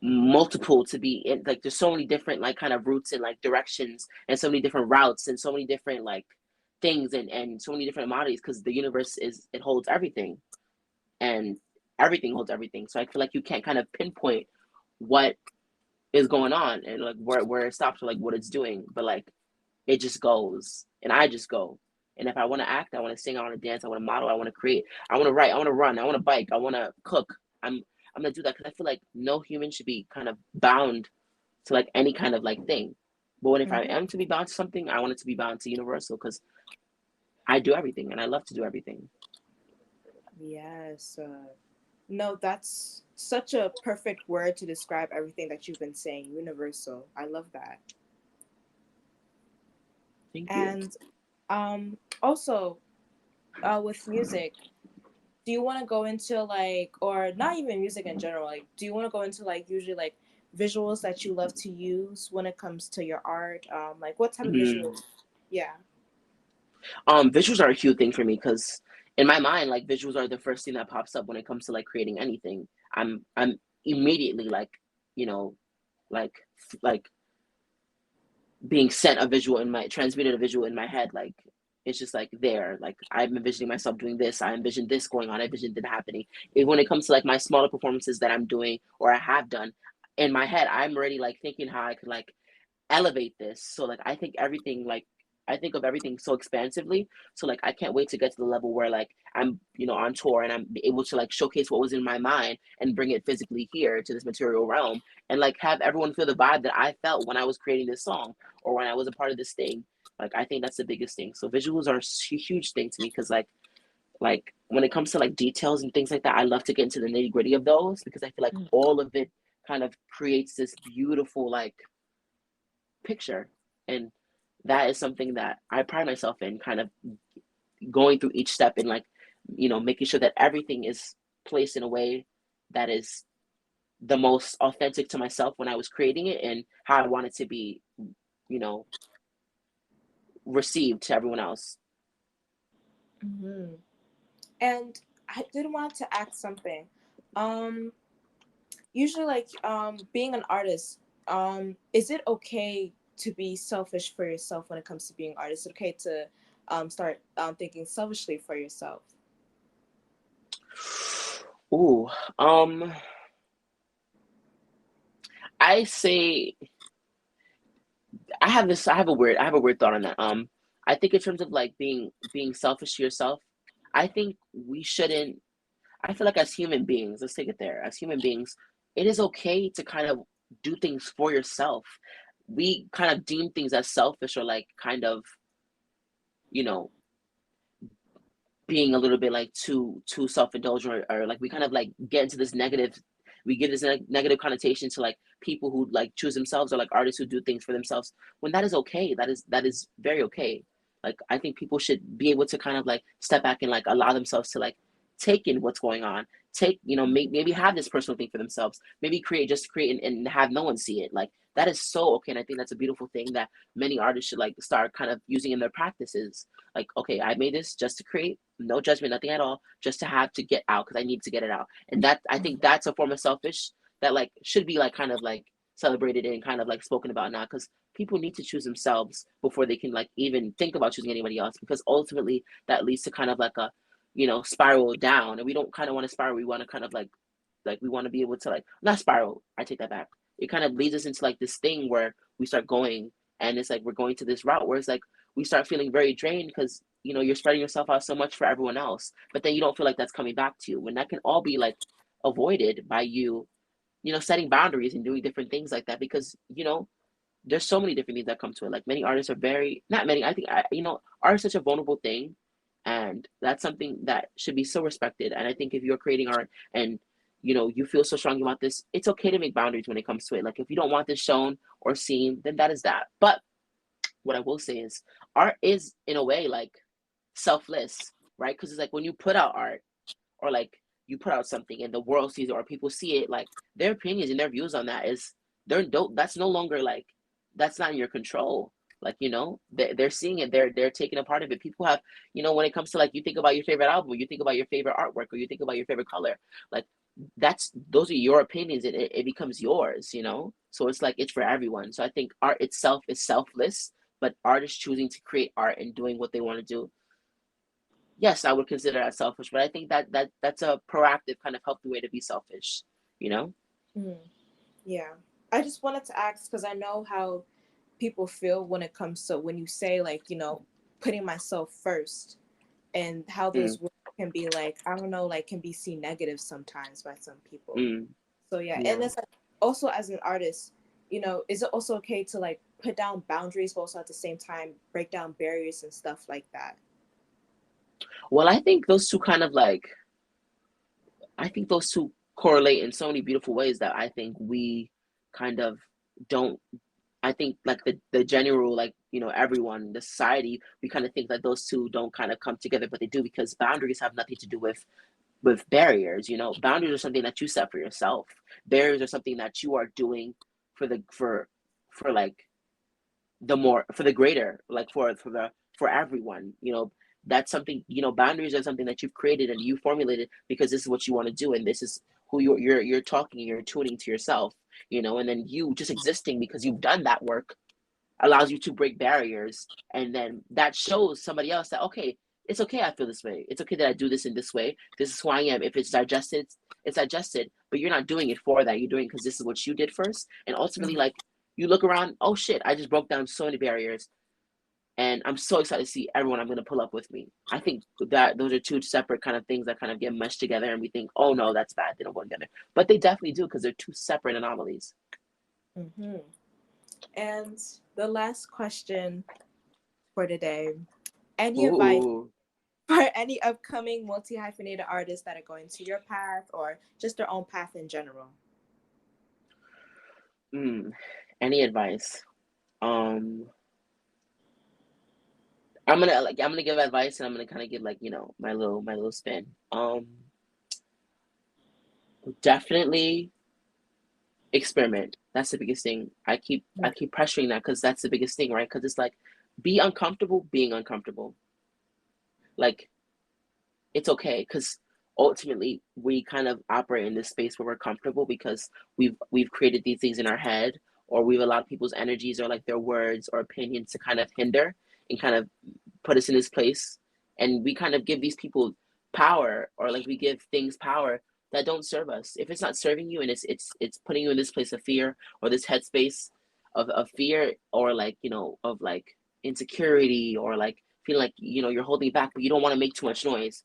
multiple, to be in, like there's so many different like kind of routes and like directions and so many different routes and so many different like things and so many different commodities because the universe it holds everything, and everything holds everything. So I feel like you can't kind of pinpoint what is going on and like where it stops or like what it's doing, but like it just goes and I just go. And if I want to act, I want to sing, I want to dance, I want to model, I want to create, I want to write, I want to run, I want to bike, I want to cook. I'm gonna do that because I feel like no human should be kind of bound to like any kind of like thing. But if I am to be bound to something, I want it to be bound to universal because I do everything and I love to do everything. Yes. No, that's such a perfect word to describe everything that you've been saying. Universal. I love that. Thank you. And also with music, do you want to go into like, or not even music in general, like do you want to go into like usually like visuals that you love to use when it comes to your art? Like what type of visuals? Yeah. Visuals are a huge thing for me because in my mind, like visuals are the first thing that pops up when it comes to like creating anything. I'm immediately like, you know, like being sent a visual in my transmitted a visual in my head. Like it's just like there. Like I'm envisioning myself doing this. I envision this going on. I envisioned it happening. When it comes to like my smaller performances that I'm doing or I have done in my head, I'm already like thinking how I could like elevate this. So like I think of everything so expansively. So like I can't wait to get to the level where like I'm, on tour and I'm able to like showcase what was in my mind and bring it physically here to this material realm and like have everyone feel the vibe that I felt when I was creating this song or when I was a part of this thing. Like I think that's the biggest thing. So visuals are a huge thing to me because like when it comes to like details and things like that, I love to get into the nitty gritty of those because I feel like all of it kind of creates this beautiful like picture. And that is something that I pride myself in, kind of going through each step and like, making sure that everything is placed in a way that is the most authentic to myself when I was creating it and how I want it to be, you know, received to everyone else. Mm-hmm. And I did want to ask something. Usually, like, being an artist, is it okay to be selfish for yourself when it comes to being an artist? Is it okay to start thinking selfishly for yourself? Ooh, I say I have a weird thought on that. I think in terms of like being selfish to yourself, I think we shouldn't. I feel like as human beings, let's take it there. As human beings, it is okay to kind of do things for yourself. We kind of deem things as selfish or like kind of, you know, being a little bit like too self-indulgent or like we kind of like get into this negative we give this negative connotation to like people who like choose themselves or like artists who do things for themselves when that is okay. That is very okay. Like I think people should be able to kind of like step back and like allow themselves to like take in what's going on, take, maybe have this personal thing for themselves, maybe create and have no one see it. Like that is so okay, and I think that's a beautiful thing that many artists should like start kind of using in their practices. Like, okay, I made this just to create, no judgment, nothing at all, just to have to get out because I need to get it out. And that I think that's a form of selfish that like should be like kind of like celebrated and kind of like spoken about now because people need to choose themselves before they can like even think about choosing anybody else because ultimately that leads to kind of like a spiral down, and we don't kind of want to spiral. We want to kind of like we want to be able to like not spiral. I take that back. It kind of leads us into like this thing where we start going and it's like we're going to this route where it's like we start feeling very drained because you're spreading yourself out so much for everyone else, but then you don't feel like that's coming back to you when that can all be like avoided by setting boundaries and doing different things like that because there's so many different things that come to it. Like many artists are very not many. I think art is such a vulnerable thing, and that's something that should be so respected. And I think if you're creating art and you feel so strongly about this, it's okay to make boundaries when it comes to it. Like if you don't want this shown or seen, then that is that. But what I will say is, art is in a way like selfless, right? Because it's like when you put out art or like you put out something and the world sees it or people see it, like their opinions and their views on that is they're don't that's no longer like that's not in your control. Like they're seeing it, they're taking a part of it. People have when it comes to like you think about your favorite album, or you think about your favorite artwork, or you think about your favorite color, like those are your opinions. It becomes yours. So it's like it's for everyone. So I think art itself is selfless, but artists choosing to create art and doing what they want to do, yes, I would consider that selfish, but I think that's a proactive kind of healthy way to be selfish, you know? Mm, yeah. I just wanted to ask because I know how people feel when it comes to when you say like, putting myself first and how Mm, those words can be like, I don't know, like can be seen negative sometimes by some people. mm, So yeah. And yeah. it's like also as an artist, is it also okay to like put down boundaries but also at the same time break down barriers and stuff like that? Well, I think those two correlate in so many beautiful ways that I think we kind of don't. I think like the general like everyone the society we kind of think that those two don't kind of come together, but they do because boundaries have nothing to do with barriers. Boundaries are something that you set for yourself. Barriers are something that you are doing for the for like the more for the greater, like for everyone. That's something. Boundaries are something that you've created and you formulated because this is what you want to do and this is who you're talking and you're tuning to yourself. you know, and then you just existing because you've done that work allows you to break barriers, and then that shows somebody else that, okay, it's okay, I feel this way, it's okay that I do this in this way, this is who I am. If it's digested, it's digested, but you're not doing it for that, you're doing it because this is what you did first. And ultimately, like, you look around, oh shit, I just broke down so many barriers, and I'm so excited to see everyone I'm going to pull up with me. I think that those are two separate kind of things that kind of get meshed together, and we think, oh no, that's bad, they don't go together, but they definitely do, because they're two separate anomalies. Mm-hmm. And the last question for today: any advice Ooh. for any upcoming multi-hyphenated artists that are going to your path, or just their own path in general? Any advice? um I'm gonna give advice, and I'm gonna kind of give, like, you know, my little spin. Definitely experiment. That's the biggest thing. I keep pressuring that, because that's the biggest thing, right? Because it's like, be uncomfortable being uncomfortable. Like, it's okay, because ultimately we kind of operate in this space where we're comfortable because we've created these things in our head, or we've allowed people's energies, or like their words or opinions, to kind of hinder and kind of put us in this place. And we kind of give these people power, or like we give things power that don't serve us. If it's not serving you, and it's putting you in this place of fear, or this headspace of fear, or like, you know, of like insecurity, or like feeling like, you know, you're holding back but you don't want to make too much noise,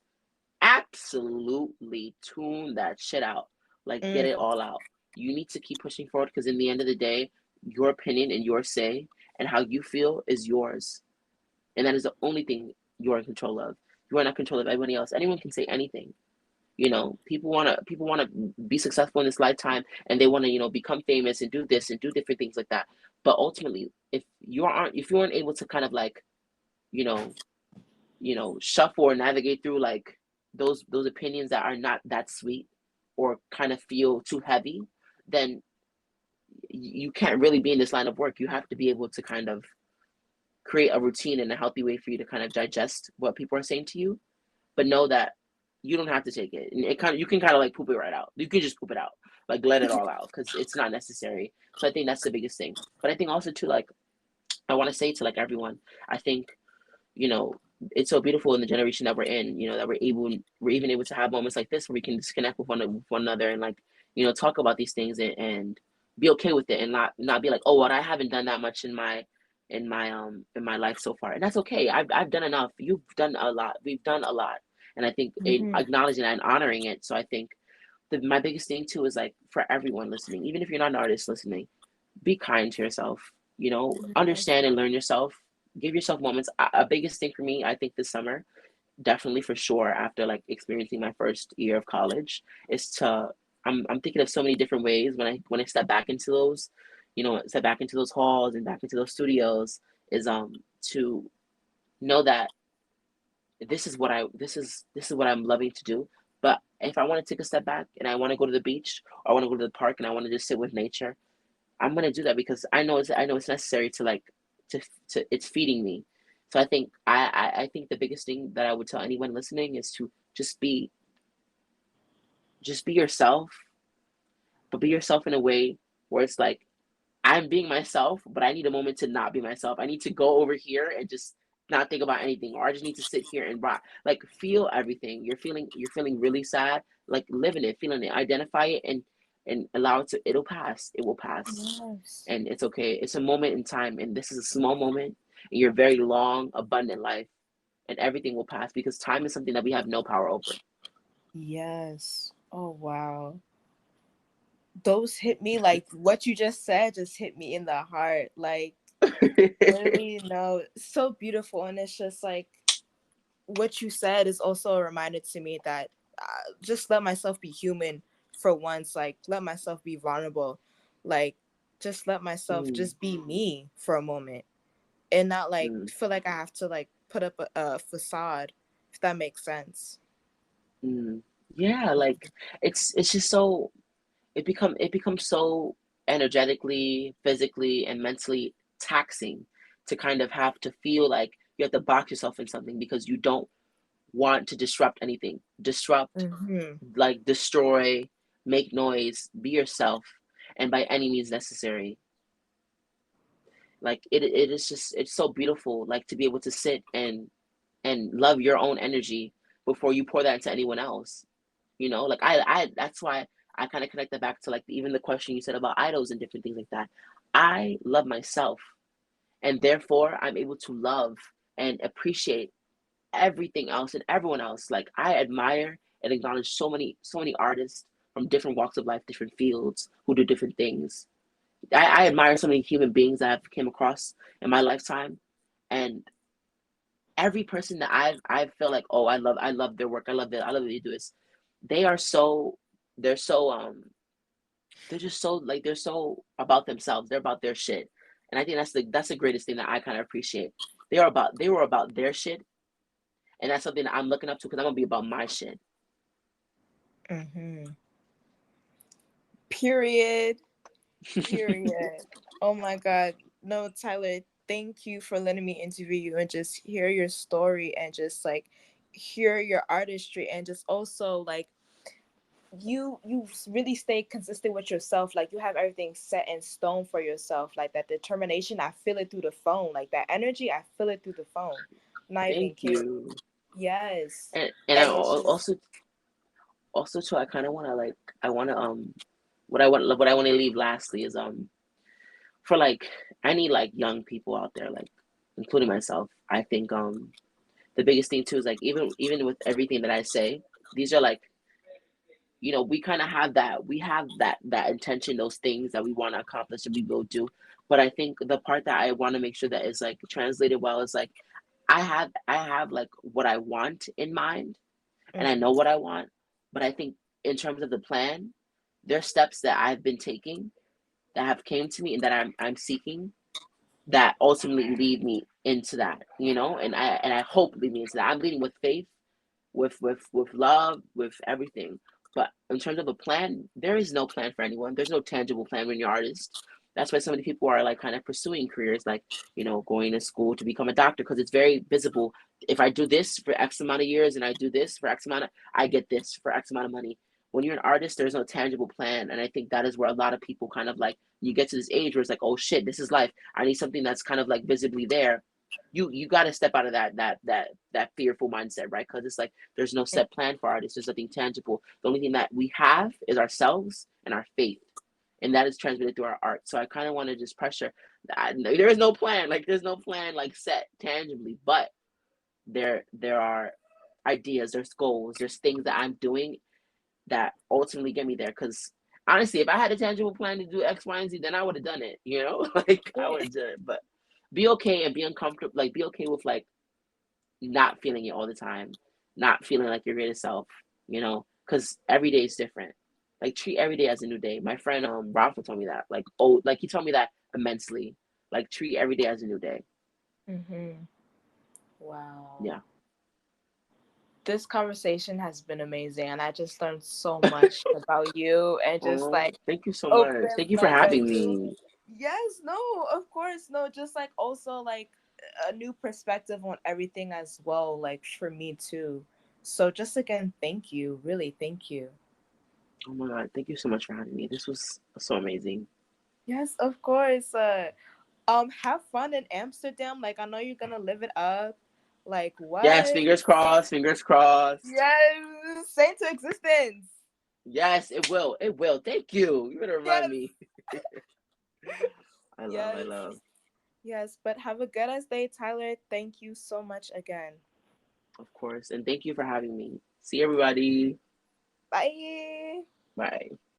absolutely tune that shit out. Like, get it all out. You need to keep pushing forward, because in the end of the day, your opinion and your say and how you feel is yours, and that is the only thing you're in control of. You are not in control of anybody else. Anyone can say anything. You know, people wanna be successful in this lifetime, and they wanna, you know, become famous and do this and do different things like that. But ultimately, if you aren't able to kind of like, you know, shuffle or navigate through like those opinions that are not that sweet, or kind of feel too heavy, then you can't really be in this line of work. You have to be able to kind of create a routine and a healthy way for you to kind of digest what people are saying to you, but know that you don't have to take it. And you can kind of like poop it right out. You can just poop it out, like let it all out, because it's not necessary. So I think that's the biggest thing. But I think also too, like, I want to say to like everyone, I think, you know, it's so beautiful in the generation that we're in, you know, that we're even able to have moments like this where we can disconnect with one another, and like, you know, talk about these things, and be okay with it, and not be like, oh, what, I haven't done that much in my life so far. And that's okay. I've done enough. You've done a lot. We've done a lot. And I think acknowledging that and honoring it. So I think my biggest thing too is like, for everyone listening, even if you're not an artist listening, be kind to yourself. You know, understand and learn yourself. Give yourself moments. A biggest thing for me, I think, this summer, definitely for sure, after like experiencing my first year of college, is to I'm thinking of so many different ways when I step back into those, you know, step back into those halls and back into those studios, is to know that this is what I'm loving to do. But if I want to take a step back and I want to go to the beach, or I want to go to the park and I want to just sit with nature, I'm gonna do that, because I know it's necessary to like to it's feeding me. So I think I think the biggest thing that I would tell anyone listening is to just be yourself, but be yourself in a way where it's like, I'm being myself, but I need a moment to not be myself. I need to go over here and just not think about anything, or I just need to sit here and rock. Like, feel everything. You're feeling really sad. Like, live in it, feeling it, identify it, and allow it to. It'll pass. It will pass, Yes. and it's okay. It's a moment in time, and this is a small moment in your very long, abundant life, and everything will pass, because time is something that we have no power over. Yes. Oh wow. Those hit me, like what you just said just hit me in the heart. Like, literally, no, so beautiful. And it's just like, what you said is also a reminder to me that, just let myself be human for once. Like, let myself be vulnerable. Like, just let myself Mm, just be me for a moment, and not like mm, feel like I have to like put up a facade, if that makes sense. mm. Yeah, like, it's just so it becomes so energetically, physically, and mentally taxing to kind of have to feel like you have to box yourself in something, because you don't want to disrupt anything. Disrupt, Mm-hmm. like, destroy, make noise, be yourself. and by any means necessary. Like it is just, it's so beautiful, like to be able to sit and love your own energy before you pour that into anyone else. Like I that's why I kind of connect that back to like even the question you said about idols and different things like that. I love myself, and therefore I'm able to love and appreciate everything else and everyone else. Like I admire and acknowledge so many artists from different walks of life, different fields, who do different things. I admire so many human beings that I've came across in my lifetime, and every person that I feel like, oh, I love their work, I love that they do this. They are so they're so they're just so like they're so about themselves. They're about their shit, and I think that's the greatest thing that I kind of appreciate. They were about their shit, and that's something that I'm looking up to because I'm gonna be about my shit. Mm-hmm. Period. Period. Oh my God. No, Tyler, thank you for letting me interview you and just hear your story and just like hear your artistry and just also like you really stay consistent with yourself. Like you have everything set in stone for yourself. Like that determination, I feel it through the phone. Like that energy, I feel it through the phone. Not even Thank kidding. you. Yes. And I And it's just also too, I kind of want to like I want to what I want to leave lastly is for like any like young people out there, like including myself. I think the biggest thing too is like even with everything that I say, these are like, we kind of have that intention, those things that we want to accomplish and we will do. But I think the part that I want to make sure that is like translated well is like I have like what I want in mind, and I know mm-hmm. what I want. But I think in terms of the plan, there's steps that I've been taking that have came to me and that I'm seeking that ultimately lead me into that, and I hope lead me into that. I'm leading with faith, with love, with everything. But in terms of a plan, there is no plan for anyone. There's no tangible plan when you're an artist. That's why so many people are like kind of pursuing careers like, going to school to become a doctor because it's very visible. If I do this for X amount of years and I do this for X amount of, I get this for X amount of money. When you're an artist, there's no tangible plan. And I think that is where a lot of people kind of like, you get to this age where it's like, oh shit, this is life. I need something that's kind of like visibly there. You got to step out of that fearful mindset, right? Because it's like there's no set plan for artists. There's nothing tangible. The only thing that we have is ourselves and our faith, and that is transmitted through our art. So I kind of want to just pressure that there is no plan. Like there's no plan like set tangibly, but there are ideas, there's goals, there's things that I'm doing that ultimately get me there. Because honestly, if I had a tangible plan to do X, Y, and Z, then I would have done it. Like I would have done it. But be okay and be uncomfortable. Like be okay with like not feeling it all the time, not feeling like your greatest self. Because every day is different. Like treat every day as a new day. My friend Rafa told me that. Like like he told me that immensely. Like treat every day as a new day. Mm-hmm. Wow. Yeah. This conversation has been amazing and I just learned so much about you and just Oh, like thank you so much. open Thank you for like a having new me. yes, no, of course, no, just like also like a new perspective on everything as well, like for me too. So just again, thank you. Really, thank you. Oh my God, thank you so much for having me. This was so amazing. Yes, of course. Have fun in Amsterdam. Like I know you're gonna live it up. Like Yes, what? fingers crossed, fingers crossed. Yes, say to existence. Yes, it will. It will. Thank you. You better remind Yes, me. I yes, love. yes. But have a good as day, Tyler. Thank you so much again. Of course. And thank you for having me. See everybody. Bye. Bye.